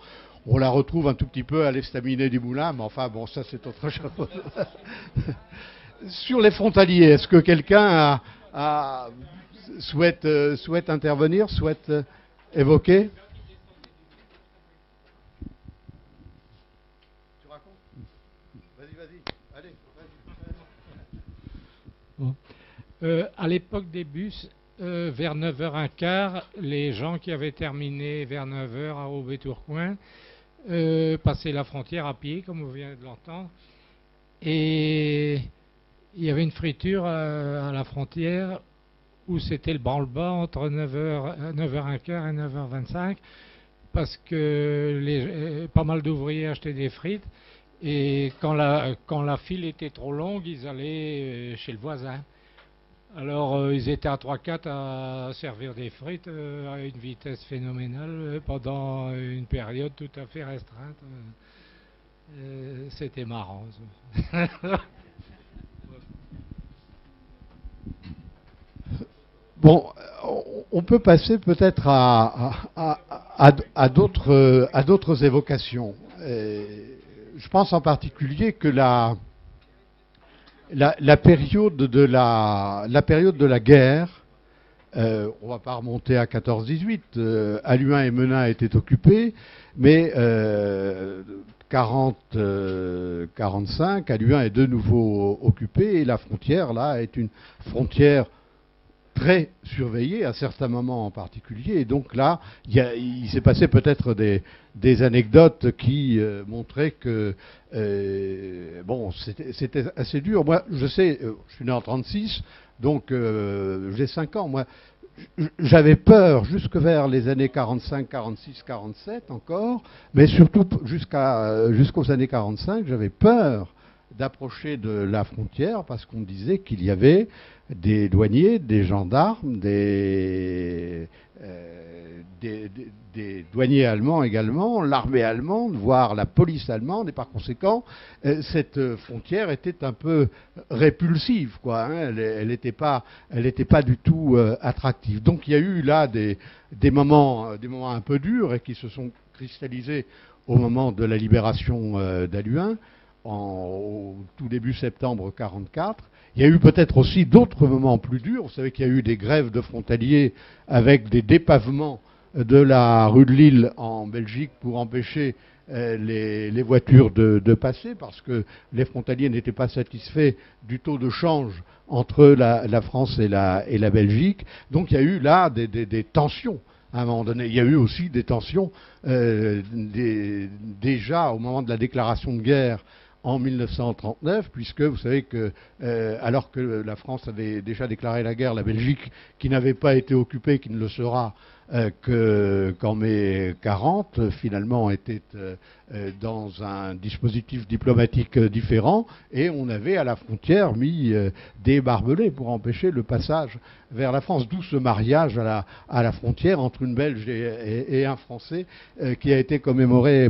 On la retrouve un tout petit peu à l'estaminet du Moulin, mais enfin, bon, ça c'est autre chose. Sur les frontaliers, est-ce que quelqu'un souhaite intervenir, souhaite évoquer ? Tu racontes ? Vas-y. Allez, Bon. À l'époque des bus, vers 9h15, les gens qui avaient terminé vers 9h à Roubaix-Tourcoing passaient la frontière à pied, comme vous venez de l'entendre. Et il y avait une friture à la frontière où c'était le branle-bas entre 9h15 et 9h25. parce que pas mal d'ouvriers achetaient des frites et quand la file était trop longue, ils allaient chez le voisin. Alors ils étaient à 3-4 à servir des frites à une vitesse phénoménale pendant une période tout à fait restreinte. C'était marrant. Bon, on peut passer peut-être à d'autres évocations. Je pense en particulier que la période de la guerre, on va pas remonter à 14-18, Halluin et Menin étaient occupés, mais 40-45, Halluin est de nouveau occupé, et la frontière, là, est une frontière très surveillée à certains moments en particulier. Et donc là, il s'est passé peut-être des anecdotes qui montraient que bon, c'était assez dur. Moi, je sais, je suis né en 36, donc j'ai 5 ans. Moi, j'avais peur jusque vers les années 45, 46, 47 encore, mais surtout jusqu'aux années 45, j'avais peur d'approcher de la frontière parce qu'on me disait qu'il y avait des douaniers, des gendarmes, des douaniers allemands également, l'armée allemande, voire la police allemande, et par conséquent, cette frontière était un peu répulsive, quoi. Hein, elle n'était pas du tout attractive. Donc il y a eu là des moments un peu durs et qui se sont cristallisés au moment de la libération d'Halluin, au tout début septembre 1944. Il y a eu peut-être aussi d'autres moments plus durs. Vous savez qu'il y a eu des grèves de frontaliers avec des dépavements de la rue de Lille en Belgique pour empêcher les voitures de passer parce que les frontaliers n'étaient pas satisfaits du taux de change entre la France et la Belgique. Donc il y a eu là des tensions. À un moment donné, il y a eu aussi des tensions déjà au moment de la déclaration de guerre en 1939, puisque vous savez que, alors que la France avait déjà déclaré la guerre, la Belgique, qui n'avait pas été occupée, qui ne le sera qu'en mai 40, finalement était dans un dispositif diplomatique différent, et on avait à la frontière mis des barbelés pour empêcher le passage vers la France, d'où ce mariage à la frontière entre une Belge et un Français qui a été commémoré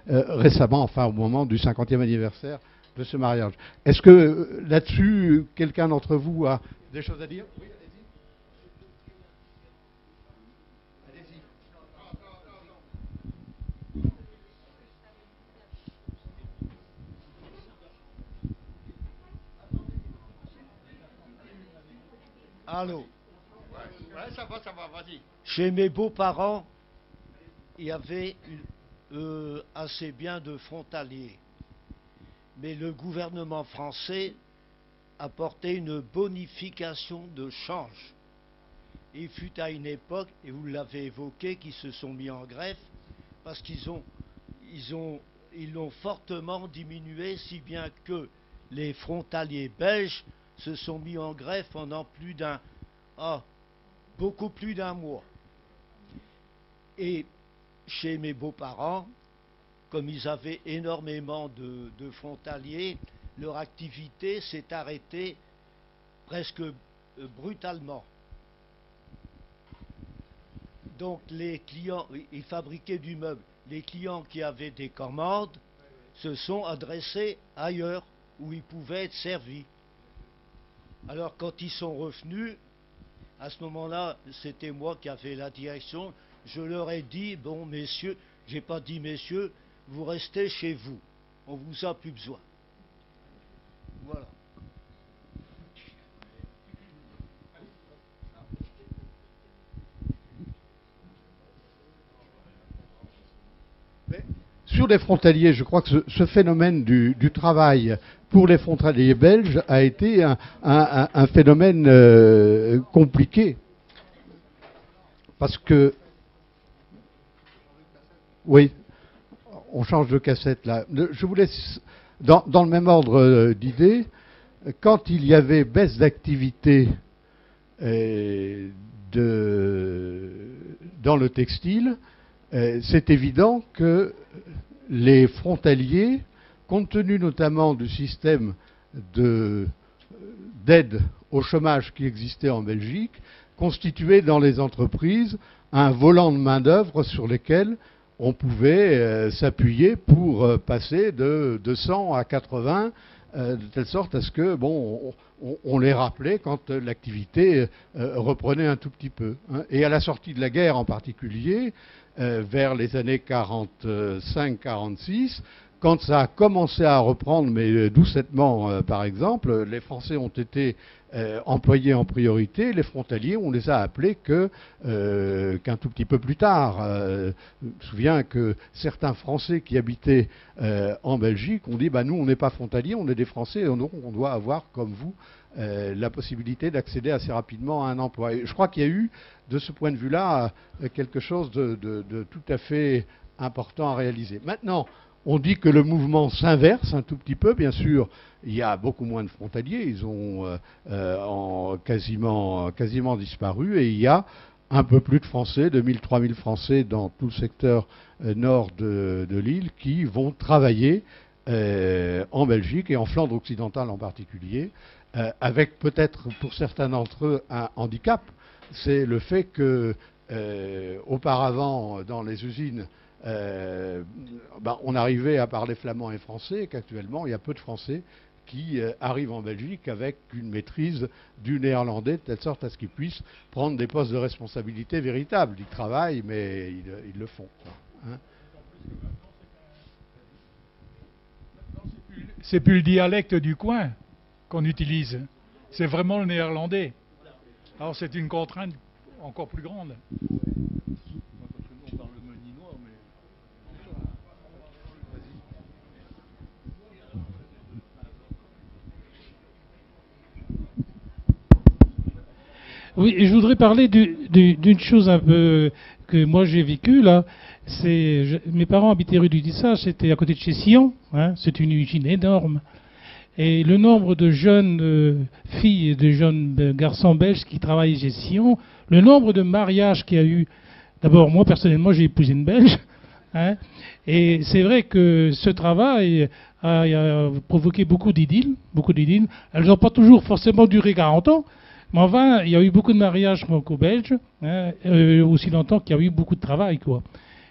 récemment, enfin au moment du 50e anniversaire de ce mariage. Est-ce que là-dessus, quelqu'un d'entre vous a des choses à dire? Oui, allez-y. Allô? Ouais, ça va, vas-y. Chez mes beaux-parents, il y avait assez bien de frontaliers. Mais le gouvernement français a porté une bonification de change. Il fut à une époque, et vous l'avez évoqué, qu'ils se sont mis en grève parce qu'ils l'ont fortement diminué, si bien que les frontaliers belges se sont mis en grève pendant beaucoup plus d'un mois. Et chez mes beaux-parents, comme ils avaient énormément de frontaliers, leur activité s'est arrêtée presque brutalement. Donc les clients, ils fabriquaient du meuble. Les clients qui avaient des commandes se sont adressés ailleurs où ils pouvaient être servis. Alors quand ils sont revenus, à ce moment-là, c'était moi qui avais la direction. Je leur ai dit, bon, messieurs, j'ai pas dit messieurs, vous restez chez vous. On vous a plus besoin. Voilà. Mais sur les frontaliers, je crois que ce phénomène du travail pour les frontaliers belges a été un phénomène compliqué. Parce que oui, on change de cassette là. Je vous laisse, dans le même ordre d'idées, quand il y avait baisse d'activité dans le textile, c'est évident que les frontaliers, compte tenu notamment du système d'aide au chômage qui existait en Belgique, constituaient dans les entreprises un volant de main-d'œuvre sur lequel on pouvait s'appuyer pour passer de 100 à 80, de telle sorte à ce que, bon, on les rappelait quand l'activité reprenait un tout petit peu. Hein. Et à la sortie de la guerre en particulier, vers les années 45-46, quand ça a commencé à reprendre, mais doucettement par exemple, les Français ont été employés en priorité, les frontaliers, on les a appelés qu'un tout petit peu plus tard. Je me souviens que certains Français qui habitaient en Belgique ont dit, bah, nous on n'est pas frontaliers, on est des Français, donc on doit avoir, comme vous, la possibilité d'accéder assez rapidement à un emploi. Et je crois qu'il y a eu, de ce point de vue-là, quelque chose de tout à fait important à réaliser. Maintenant, on dit que le mouvement s'inverse un tout petit peu. Bien sûr, il y a beaucoup moins de frontaliers. Ils ont quasiment disparu. Et il y a un peu plus de Français, 2000, 3000 Français dans tout le secteur nord de l'île qui vont travailler en Belgique et en Flandre occidentale en particulier, avec peut-être pour certains d'entre eux un handicap. C'est le fait que auparavant, dans les usines, on arrivait à parler flamand et français, et qu'actuellement il y a peu de Français qui arrivent en Belgique avec une maîtrise du néerlandais, de telle sorte à ce qu'ils puissent prendre des postes de responsabilité véritables. Ils travaillent, mais ils le font. Hein. C'est plus le dialecte du coin qu'on utilise, c'est vraiment le néerlandais. Alors c'est une contrainte encore plus grande. Oui, et je voudrais parler d'une chose un peu que moi j'ai vécue là. Mes parents habitaient rue du Tissage, c'était à côté de chez Sion, hein, c'est une usine énorme. Et le nombre de jeunes filles et de jeunes garçons belges qui travaillaient chez Sion, le nombre de mariages qu'il y a eu. D'abord, moi personnellement, j'ai épousé une Belge. Hein, et c'est vrai que ce travail a provoqué beaucoup d'idylles. Elles n'ont pas toujours forcément duré 40 ans. Mais enfin, il y a eu beaucoup de mariages franco-belges, hein, aussi longtemps qu'il y a eu beaucoup de travail, quoi.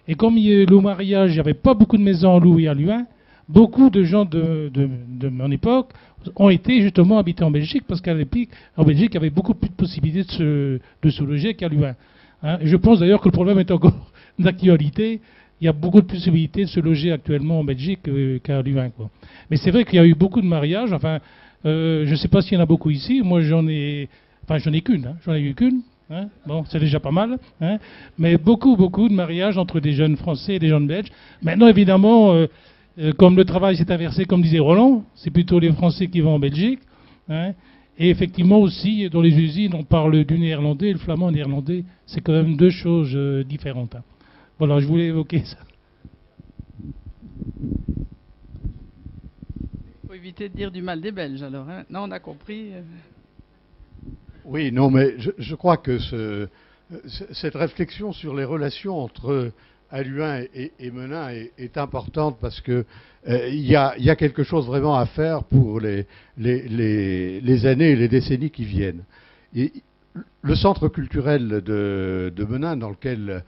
Et comme le mariage, il n'y avait pas beaucoup de maisons louées à Luin, beaucoup de gens de mon époque ont été justement habités en Belgique, parce qu'à l'époque, en Belgique, il y avait beaucoup plus de possibilités de se loger qu'à Luin. Hein. Je pense d'ailleurs que le problème est encore d'actualité. Il y a beaucoup de possibilités de se loger actuellement en Belgique qu'à Luin, quoi. Mais c'est vrai qu'il y a eu beaucoup de mariages. Enfin, je ne sais pas s'il y en a beaucoup ici. Moi, j'en ai qu'une. Hein. J'en ai eu qu'une. Hein. Bon, c'est déjà pas mal. Hein. Mais beaucoup de mariages entre des jeunes Français et des jeunes Belges. Maintenant, évidemment, comme le travail s'est inversé, comme disait Roland, c'est plutôt les Français qui vont en Belgique. Hein. Et effectivement aussi, dans les usines, on parle du néerlandais et le flamand néerlandais. C'est quand même deux choses différentes. Hein. Voilà, je voulais évoquer ça. Il faut éviter de dire du mal des Belges, alors. Hein. Non, on a compris. Oui, non, mais je crois que cette réflexion sur les relations entre Halluin et Menin est importante parce que il y a quelque chose vraiment à faire pour les années et les décennies qui viennent. Et le centre culturel de Menin, dans lequel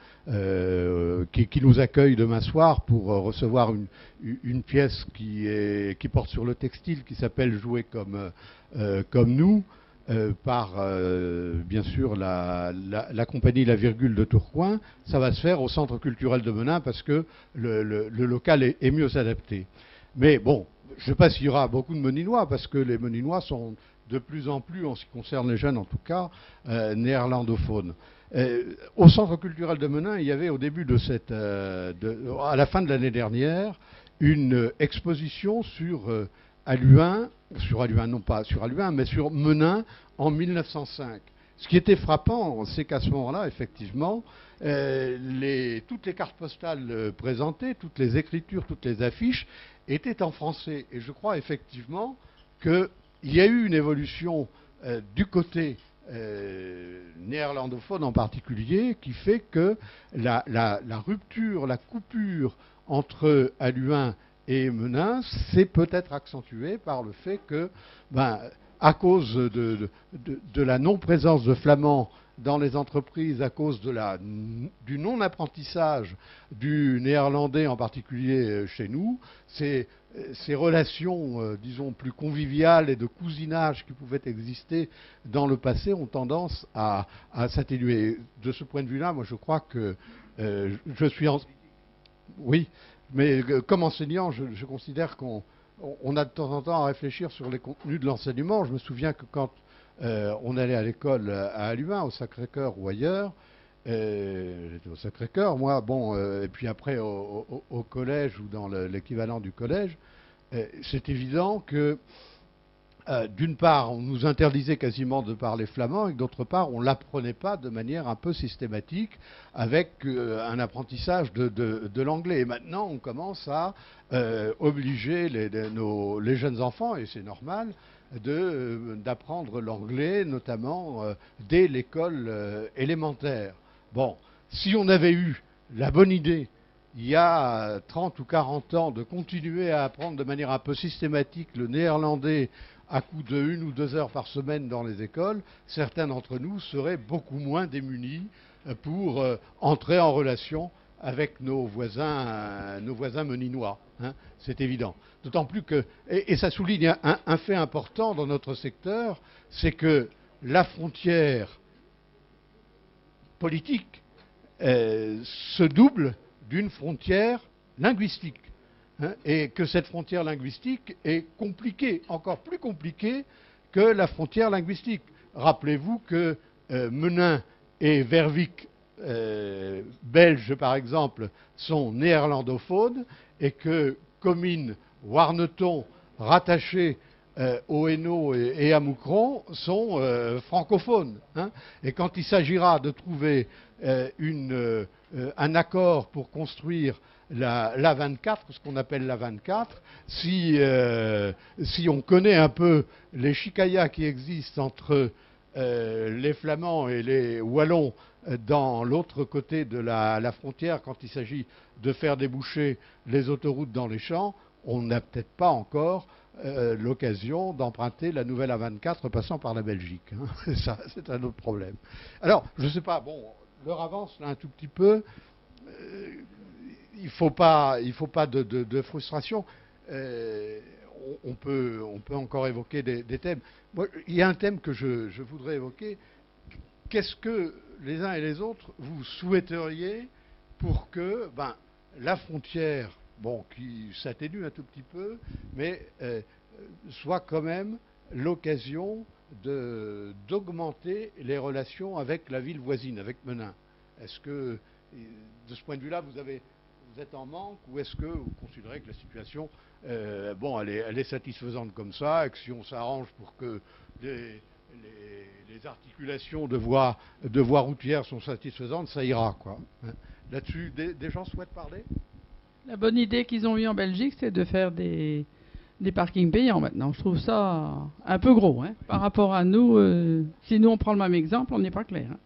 qui nous accueille demain soir pour recevoir une pièce qui porte sur le textile, qui s'appelle Jouer comme nous, par bien sûr la compagnie La Virgule de Tourcoing, ça va se faire au centre culturel de Menin parce que le local est mieux adapté. Mais bon, je ne sais pas s'il y aura beaucoup de Meninois parce que les Meninois sont de plus en plus, en ce qui concerne les jeunes en tout cas, néerlandophones. Au centre culturel de Menin, il y avait au début à la fin de l'année dernière, une exposition sur Halluin, non pas sur Halluin, mais sur Menin en 1905. Ce qui était frappant, c'est qu'à ce moment-là, effectivement, toutes les cartes postales présentées, toutes les écritures, toutes les affiches étaient en français. Et je crois effectivement qu'il y a eu une évolution du côté néerlandophone en particulier, qui fait que la rupture, la coupure entre Halluin et Menin s'est peut-être accentuée par le fait que, à cause de la non-présence de flamands dans les entreprises, à cause du non-apprentissage du néerlandais, en particulier chez nous, ces relations, disons, plus conviviales et de cousinage qui pouvaient exister dans le passé ont tendance à s'atténuer. De ce point de vue-là, moi je crois que je suis Oui, mais comme enseignant, je considère qu'on a de temps en temps à réfléchir sur les contenus de l'enseignement. Je me souviens que quand on allait à l'école à Halluin, au Sacré-Cœur ou ailleurs, j'étais au Sacré-Cœur, moi, et puis après au collège ou dans l'équivalent du collège, c'est évident que d'une part, on nous interdisait quasiment de parler flamand, et d'autre part, on ne l'apprenait pas de manière un peu systématique avec un apprentissage de l'anglais. Et maintenant, on commence à obliger les jeunes enfants, et c'est normal, d'apprendre l'anglais, notamment dès l'école élémentaire. Bon, si on avait eu la bonne idée, il y a 30 ou 40 ans, de continuer à apprendre de manière un peu systématique le néerlandais à coup de 1 ou 2 heures par semaine dans les écoles, certains d'entre nous seraient beaucoup moins démunis pour entrer en relation avec nos voisins meninois. Hein, c'est évident. D'autant plus que, et ça souligne un fait important dans notre secteur, c'est que la frontière politique se double d'une frontière linguistique. Hein, et que cette frontière linguistique est compliquée, encore plus compliquée que la frontière linguistique. Rappelez-vous que Menin et Verviers, belges par exemple, sont néerlandophones et que Comines, Warneton, rattachés au Hainaut et à Moucron, sont francophones. Hein. Et quand il s'agira de trouver un accord pour construire l'A24, ce qu'on appelle l'A24, si on connaît un peu les chicayas qui existent entre les Flamands et les Wallons dans l'autre côté de la frontière, quand il s'agit de faire déboucher les autoroutes dans les champs, on n'a peut-être pas encore l'occasion d'emprunter la nouvelle A24 passant par la Belgique. Hein. Ça, c'est un autre problème. Alors, je ne sais pas, l'heure avance là un tout petit peu. Il ne faut pas de frustration. On peut encore évoquer des thèmes. Moi, il y a un thème que je voudrais évoquer. Qu'est-ce que les uns et les autres vous souhaiteriez pour que la frontière, qui s'atténue un tout petit peu, mais soit quand même l'occasion d'augmenter les relations avec la ville voisine, avec Menin? Est-ce que, de ce point de vue-là, vous êtes en manque, ou est-ce que vous considérez que la situation, elle est satisfaisante comme ça, et que si on s'arrange pour que les articulations de voies routières sont satisfaisantes, ça ira, quoi. Là-dessus, des gens souhaitent parler? La bonne idée qu'ils ont eue en Belgique, c'est de faire des parkings payants maintenant. Je trouve ça un peu gros, hein, par rapport à nous. Si nous on prend le même exemple, on n'est pas clair. Hein.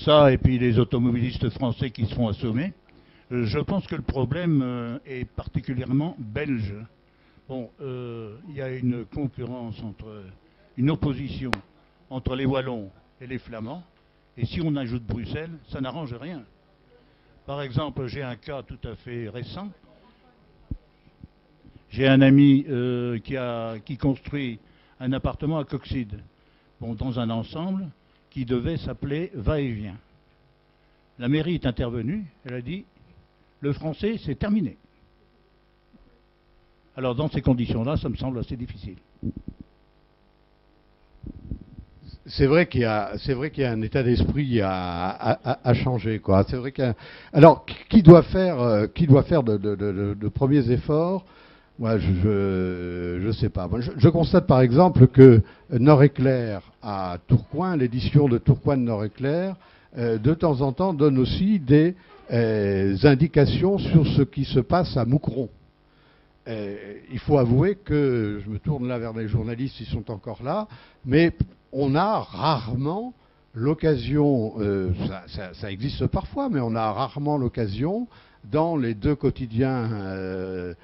Ça, et puis les automobilistes français qui se font assommer. Je pense que le problème est particulièrement belge. Il y a une concurrence, une opposition entre les Wallons et les Flamands. Et si on ajoute Bruxelles, ça n'arrange rien. Par exemple, j'ai un cas tout à fait récent. J'ai un ami qui construit un appartement à Coxyde, dans un ensemble qui devait s'appeler Va-et-Vient. La mairie est intervenue, elle a dit le français, c'est terminé. Alors, dans ces conditions-là, ça me semble assez difficile. C'est vrai qu'il y a un état d'esprit à changer, quoi. C'est vrai alors, qui doit faire de premiers efforts? Moi, je sais pas. Moi, je constate par exemple que Nord-Éclair à Tourcoing, l'édition de Tourcoing de Nord-Éclair, de temps en temps donne aussi des indications sur ce qui se passe à Moucron. il faut avouer que, je me tourne là vers les journalistes, ils sont encore là, mais on a rarement l'occasion, ça existe parfois, mais on a rarement l'occasion, dans les deux quotidiens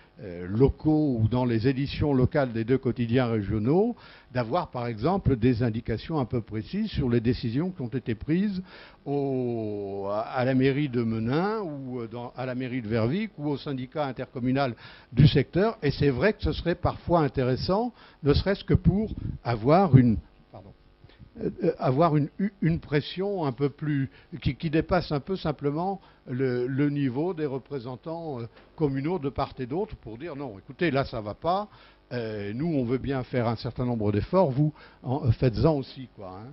locaux ou dans les éditions locales des deux quotidiens régionaux, d'avoir par exemple des indications un peu précises sur les décisions qui ont été prises à la mairie de Menin ou à la mairie de Verviers ou au syndicat intercommunal du secteur. Et c'est vrai que ce serait parfois intéressant, ne serait-ce que pour avoir une pression un peu plus qui dépasse un peu simplement le niveau des représentants communaux de part et d'autre pour dire non, écoutez, là ça va pas, nous on veut bien faire un certain nombre d'efforts, vous faites-en aussi, quoi. Hein.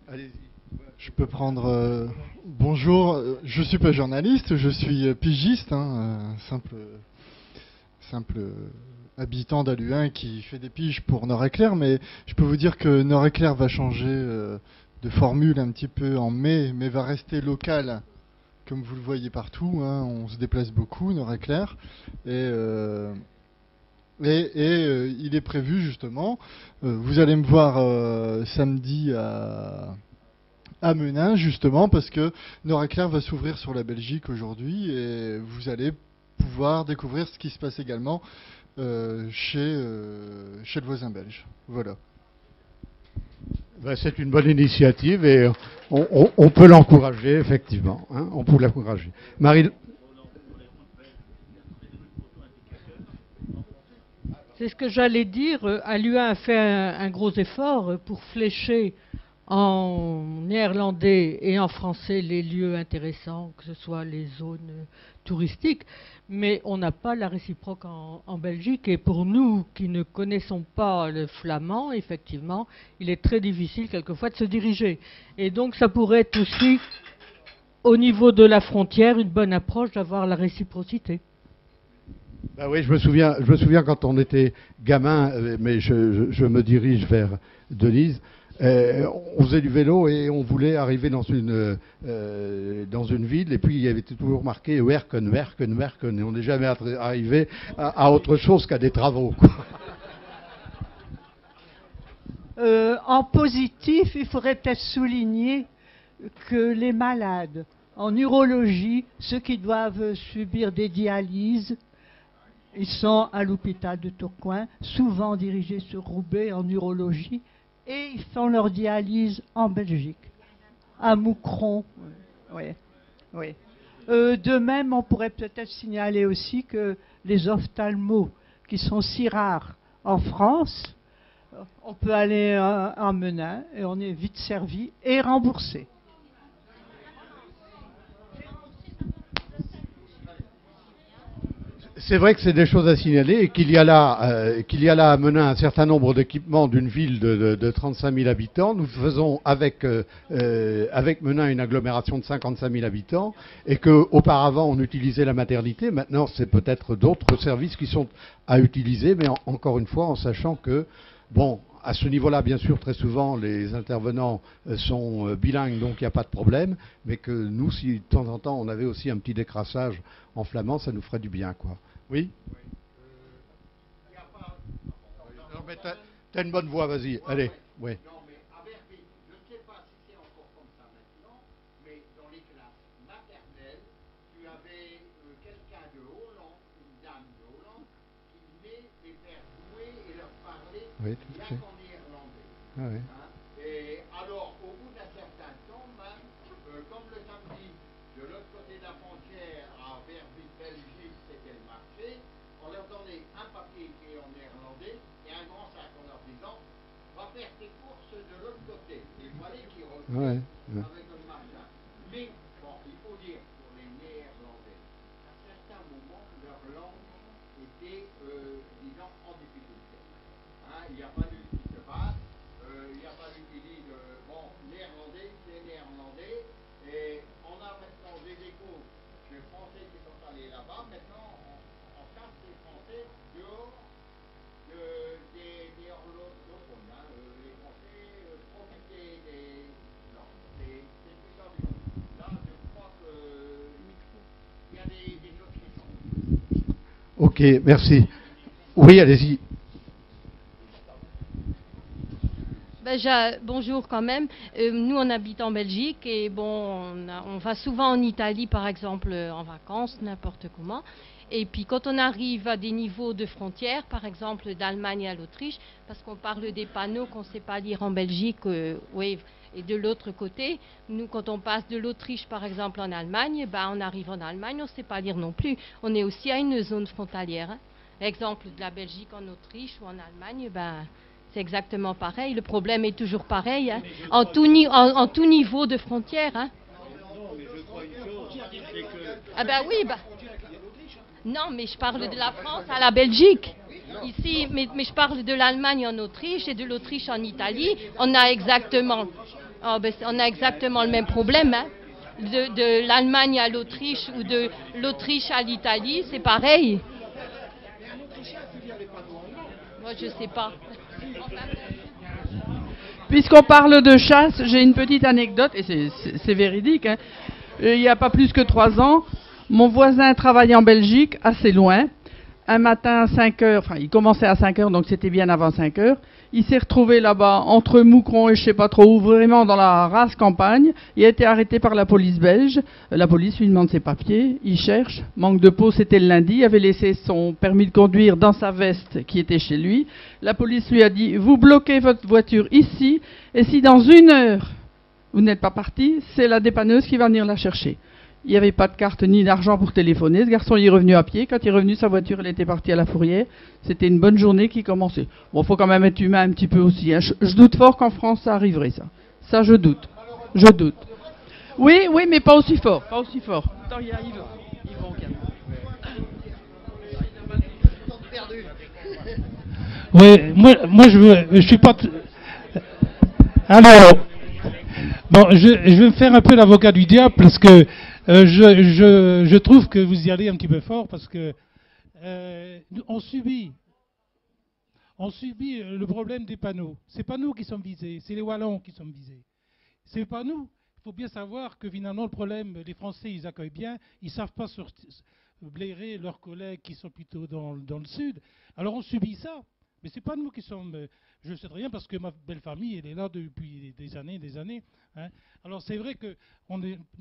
Allez-y. Je peux prendre... bonjour, je suis pas journaliste, je suis pigiste, simple habitant d'Aluin qui fait des piges pour Nord-Éclair, mais je peux vous dire que Nord-Éclair va changer de formule un petit peu en mai, mais va rester local, comme vous le voyez partout, hein, on se déplace beaucoup, Nord-Éclair, et il est prévu justement, vous allez me voir samedi à Menin, justement, parce que Nord-Éclair va s'ouvrir sur la Belgique aujourd'hui, et vous allez pouvoir découvrir ce qui se passe également chez le voisin belge. Voilà. Ben, c'est une bonne initiative et on peut l'encourager, effectivement. Hein, on peut l'encourager. Marie. C'est ce que j'allais dire. Aluin a fait un gros effort pour flécher en néerlandais et en français les lieux intéressants, que ce soit les zones touristiques, mais on n'a pas la réciproque en Belgique, et pour nous qui ne connaissons pas le flamand, effectivement, il est très difficile quelquefois de se diriger. Et donc ça pourrait être aussi, au niveau de la frontière, une bonne approche d'avoir la réciprocité. Ben oui, je me souviens quand on était gamin, mais je me dirige vers Denise. On faisait du vélo et on voulait arriver dans une ville, et puis il y avait toujours marqué Werken, Werken, Werken, et on n'est jamais arrivé à autre chose qu'à des travaux, quoi. En positif, il faudrait peut-être souligner que les malades en urologie, ceux qui doivent subir des dialyses, ils sont à l'hôpital de Tourcoing, souvent dirigés sur Roubaix en urologie, et ils font leur dialyse en Belgique, à Moucron. Oui. De même, on pourrait peut-être signaler aussi que les ophtalmos, qui sont si rares en France, on peut aller en Menin et on est vite servi et remboursé. C'est vrai que c'est des choses à signaler et qu'il y a là à Menin un certain nombre d'équipements d'une ville de 35 000 habitants. Nous faisons avec Menin une agglomération de 55 000 habitants et qu'auparavant on utilisait la maternité. Maintenant c'est peut-être d'autres services qui sont à utiliser, mais encore une fois en sachant que, bon, à ce niveau-là, bien sûr, très souvent, les intervenants sont bilingues, donc il n'y a pas de problème, mais que nous, si de temps en temps, on avait aussi un petit décrassage en flamand, ça nous ferait du bien, quoi. Oui, non, mais t'as une bonne voix, vas-y, allez. Oui. Oui, tout à fait. Ah oui. Et alors, au bout d'un certain temps, même, comme le samedi, de l'autre côté de la frontière, à Verviers, Belgique, c'était le marché, on leur donnait un papier qui est en néerlandais et un grand sac en leur disant va faire tes courses de l'autre côté. Et il fallait qu'ils reviennent avec le machin. Mais, bon, il faut dire, pour les néerlandais, à certains moments, leur langue était, disons, en difficulté. Hein, il n'y a pas eu ce qui se passe. Il n'y a pas eu qui disent, bon, néerlandais, c'est néerlandais, et on a maintenant des échos des Français qui sont allés là-bas. Maintenant, on chasse les Français dehors des néerlandophones. Hein. Les Français profitaient des puissants du monde. Là, je crois qu'il y a des choses qui sont. Ok, merci. Oui, allez-y. Bonjour quand même. Nous, on habite en Belgique et bon, on va souvent en Italie, par exemple, en vacances, n'importe comment. Et puis quand on arrive à des niveaux de frontières, par exemple d'Allemagne à l'Autriche, parce qu'on parle des panneaux qu'on ne sait pas lire en Belgique, oui, et de l'autre côté, nous, quand on passe de l'Autriche, par exemple, en Allemagne, on arrive en Allemagne, on ne sait pas lire non plus. On est aussi à une zone frontalière. Hein. Exemple de la Belgique en Autriche ou en Allemagne, c'est exactement pareil. Le problème est toujours pareil, hein, en tout niveau de frontière. Hein. Ah oui, non, mais je parle de la France à la Belgique. Ici, mais je parle de l'Allemagne en Autriche et de l'Autriche en Italie. On a exactement le même problème. Hein. De l'Allemagne à l'Autriche ou de l'Autriche à l'Italie, c'est pareil. Moi, je sais pas. Puisqu'on parle de chasse, j'ai une petite anecdote, et c'est véridique. Hein. Il n'y a pas plus que 3 ans, mon voisin travaillait en Belgique, assez loin. Un matin à 5 heures, enfin il commençait à 5 heures, donc c'était bien avant 5 heures. Il s'est retrouvé là-bas, entre Moucron et je sais pas trop où, vraiment dans la rase campagne. Il a été arrêté par la police belge. La police lui demande ses papiers, il cherche. Manque de peau, c'était le lundi. Il avait laissé son permis de conduire dans sa veste qui était chez lui. La police lui a dit, vous bloquez votre voiture ici, et si dans 1 heure vous n'êtes pas parti, c'est la dépanneuse qui va venir la chercher. Il n'y avait pas de carte ni d'argent pour téléphoner. Ce garçon il est revenu à pied. Quand il est revenu, sa voiture elle était partie à la fourrière. C'était une bonne journée qui commençait. Bon, il faut quand même être humain un petit peu aussi. Hein. Je doute fort qu'en France ça arriverait, ça. Ça, je doute. Je doute. Oui, mais pas aussi fort. Pas aussi fort. Attends, il y a Yves au calme. Oui, moi je suis pas... Alors, bon, je vais me faire un peu l'avocat du diable parce que je trouve que vous y allez un petit peu fort parce que on subit le problème des panneaux. C'est pas nous qui sommes visés, c'est les Wallons qui sommes visés. C'est pas nous. Il faut bien savoir que finalement le problème, les Français ils accueillent bien, ils savent pas blairer leurs collègues qui sont plutôt dans le sud. Alors on subit ça. Mais c'est pas nous qui sommes... je sais très bien parce que ma belle famille, elle est là depuis des années. Hein. Alors c'est vrai que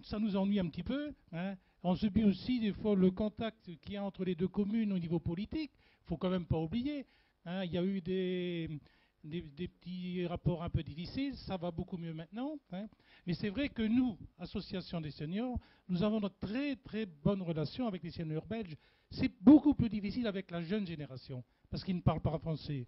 ça nous ennuie un petit peu. Hein. On subit aussi des fois le contact qu'il y a entre les deux communes au niveau politique. Il ne faut quand même pas oublier. Hein. Il y a eu des petits rapports un peu difficiles. Ça va beaucoup mieux maintenant. Hein. Mais c'est vrai que nous, Association des seniors, nous avons une très très bonne relation avec les seniors belges. C'est beaucoup plus difficile avec la jeune génération, parce qu'ils ne parlent pas français.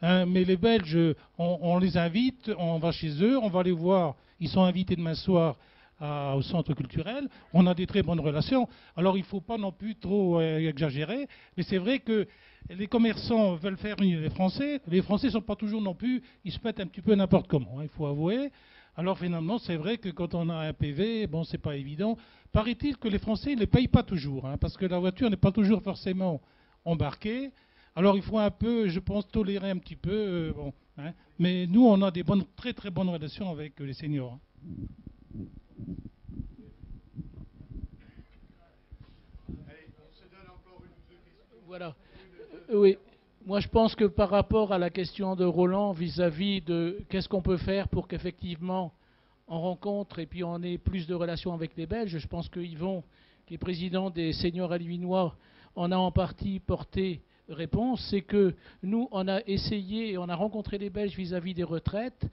Hein, mais les Belges, on les invite, on va chez eux, on va les voir. Ils sont invités demain soir au centre culturel. On a des très bonnes relations. Alors il ne faut pas non plus trop exagérer, mais c'est vrai que les commerçants veulent faire unir les Français. Les Français ne sont pas toujours non plus, ils se mettent un petit peu n'importe comment, hein, il faut avouer. Alors finalement, c'est vrai que quand on a un PV, bon, c'est pas évident. Paraît-il que les Français ne les payent pas toujours, hein, parce que la voiture n'est pas toujours forcément embarquée. Alors il faut un peu, je pense, tolérer un petit peu. Bon, hein. Mais nous, on a des très très bonnes relations avec les seniors. Hein. Voilà. Oui. Moi, je pense que par rapport à la question de Roland vis-à-vis de qu'est-ce qu'on peut faire pour qu'effectivement on rencontre et puis on ait plus de relations avec les Belges, je pense que Yvon, qui est président des seniors aluinois, en a en partie porté réponse. C'est que nous, on a essayé et on a rencontré les Belges vis-à-vis des retraites.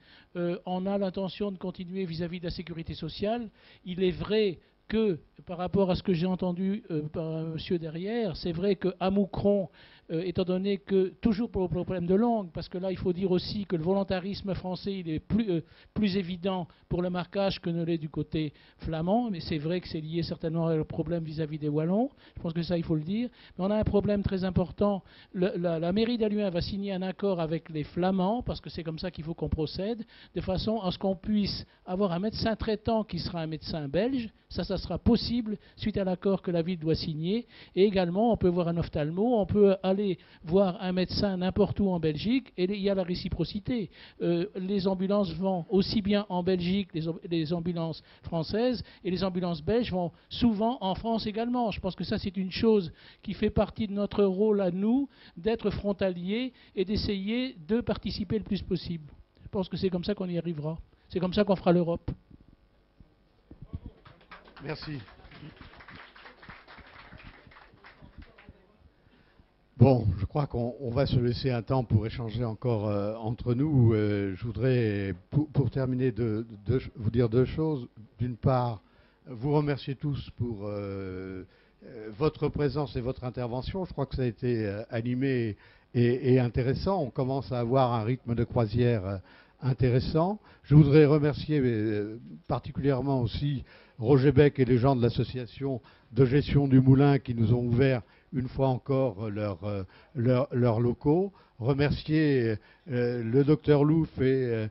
On a l'intention de continuer vis-à-vis de la sécurité sociale. Il est vrai que, par rapport à ce que j'ai entendu par monsieur derrière, c'est vrai qu'à Moucron, étant donné que, toujours pour le problème de langue, parce que là il faut dire aussi que le volontarisme français il est plus évident pour le marquage que ne l'est du côté flamand, mais c'est vrai que c'est lié certainement au problème vis-à-vis des Wallons, je pense que ça il faut le dire, mais on a un problème très important, la mairie d'Halluin va signer un accord avec les Flamands, parce que c'est comme ça qu'il faut qu'on procède, de façon à ce qu'on puisse avoir un médecin traitant qui sera un médecin belge, ça ça sera possible suite à l'accord que la ville doit signer. Et également, on peut voir un ophtalmo, on peut aller voir un médecin n'importe où en Belgique, et il y a la réciprocité. Les ambulances vont aussi bien en Belgique, les ambulances françaises, et les ambulances belges vont souvent en France également. Je pense que ça, c'est une chose qui fait partie de notre rôle à nous, d'être frontaliers et d'essayer de participer le plus possible. Je pense que c'est comme ça qu'on y arrivera. C'est comme ça qu'on fera l'Europe. Merci. Bon, je crois qu'on va se laisser un temps pour échanger encore entre nous. Je voudrais, pour terminer, vous dire deux choses. D'une part, vous remercier tous pour votre présence et votre intervention. Je crois que ça a été animé et intéressant. On commence à avoir un rythme de croisière intéressant. Je voudrais remercier particulièrement aussi Roger Beck et les gens de l'association de gestion du Moulin qui nous ont ouvert une fois encore leurs locaux. Remercier le docteur Louf et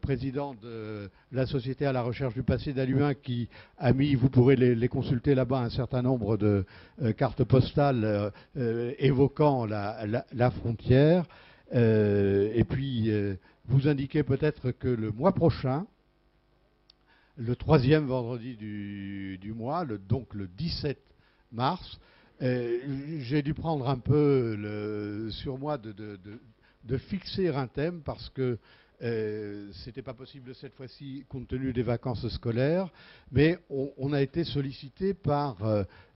président de la Société à la recherche du passé d'Aluin qui a mis, vous pourrez les consulter là-bas, un certain nombre de cartes postales évoquant la frontière. Et puis, vous indiquer peut-être que le mois prochain, le 3e vendredi du mois, donc le 17 mars, j'ai dû prendre un peu sur moi de fixer un thème parce que c'était pas possible cette fois-ci compte tenu des vacances scolaires, mais on a été sollicité par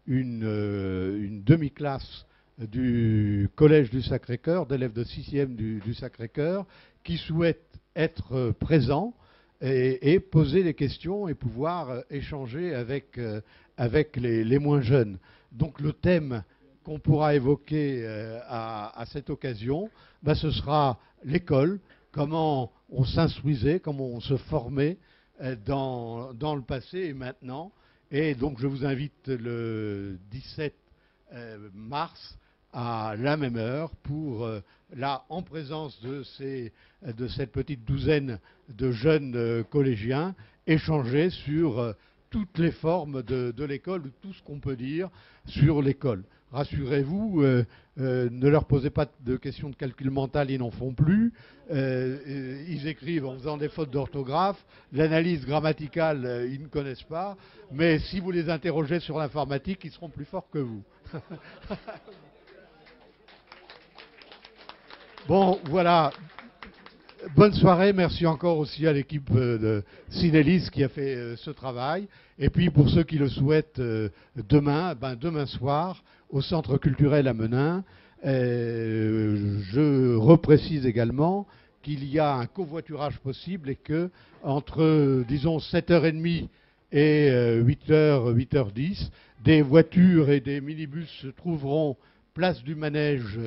une demi-classe du Collège du Sacré-Cœur, d'élèves de 6e du Sacré-Cœur, qui souhaitent être présents et poser des questions et pouvoir échanger avec les moins jeunes. Donc le thème qu'on pourra évoquer à cette occasion, ce sera l'école, comment on s'instruisait, comment on se formait dans le passé et maintenant. Et donc je vous invite le 17 mars à la même heure pour, là, en présence de cette petite douzaine de jeunes collégiens, échanger sur toutes les formes de l'école, ou tout ce qu'on peut dire sur l'école. Rassurez-vous, ne leur posez pas de questions de calcul mental, ils n'en font plus. Ils écrivent en faisant des fautes d'orthographe. L'analyse grammaticale, ils ne connaissent pas. Mais si vous les interrogez sur l'informatique, ils seront plus forts que vous. Bon, voilà. Bonne soirée. Merci encore aussi à l'équipe de Cinélis qui a fait ce travail. Et puis, pour ceux qui le souhaitent, demain soir, au Centre culturel à Menin, je reprécise également qu'il y a un covoiturage possible et que entre, disons, 7h30 et 8h, 8h10, des voitures et des minibus se trouveront place du Manège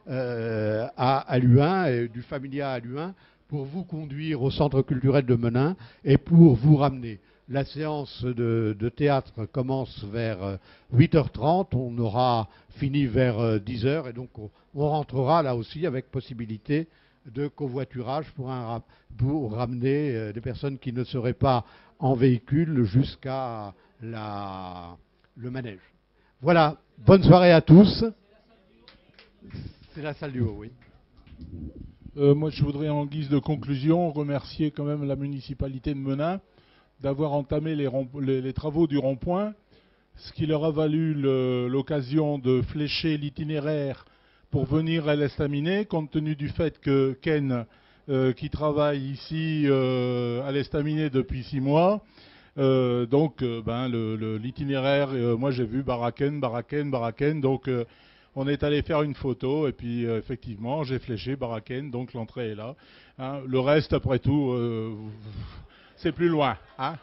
à Luin, et du Familia à Luin, pour vous conduire au Centre culturel de Menin et pour vous ramener. La séance de théâtre commence vers 8h30, on aura fini vers 10h, et donc on rentrera là aussi avec possibilité de covoiturage pour ramener des personnes qui ne seraient pas en véhicule jusqu'à le manège. Voilà, bonne soirée à tous. C'est la salle du haut, oui. Moi, je voudrais, en guise de conclusion, remercier quand même la municipalité de Menin d'avoir entamé les travaux du rond-point, ce qui leur a valu l'occasion de flécher l'itinéraire pour venir à l'Estaminet, compte tenu du fait que Ken, qui travaille ici à l'Estaminet depuis 6 mois, donc l'itinéraire, moi j'ai vu Baraken, donc on est allé faire une photo, et puis effectivement j'ai fléché Baraken, donc l'entrée est là. Hein. Le reste, après tout, c'est plus loin. Hein.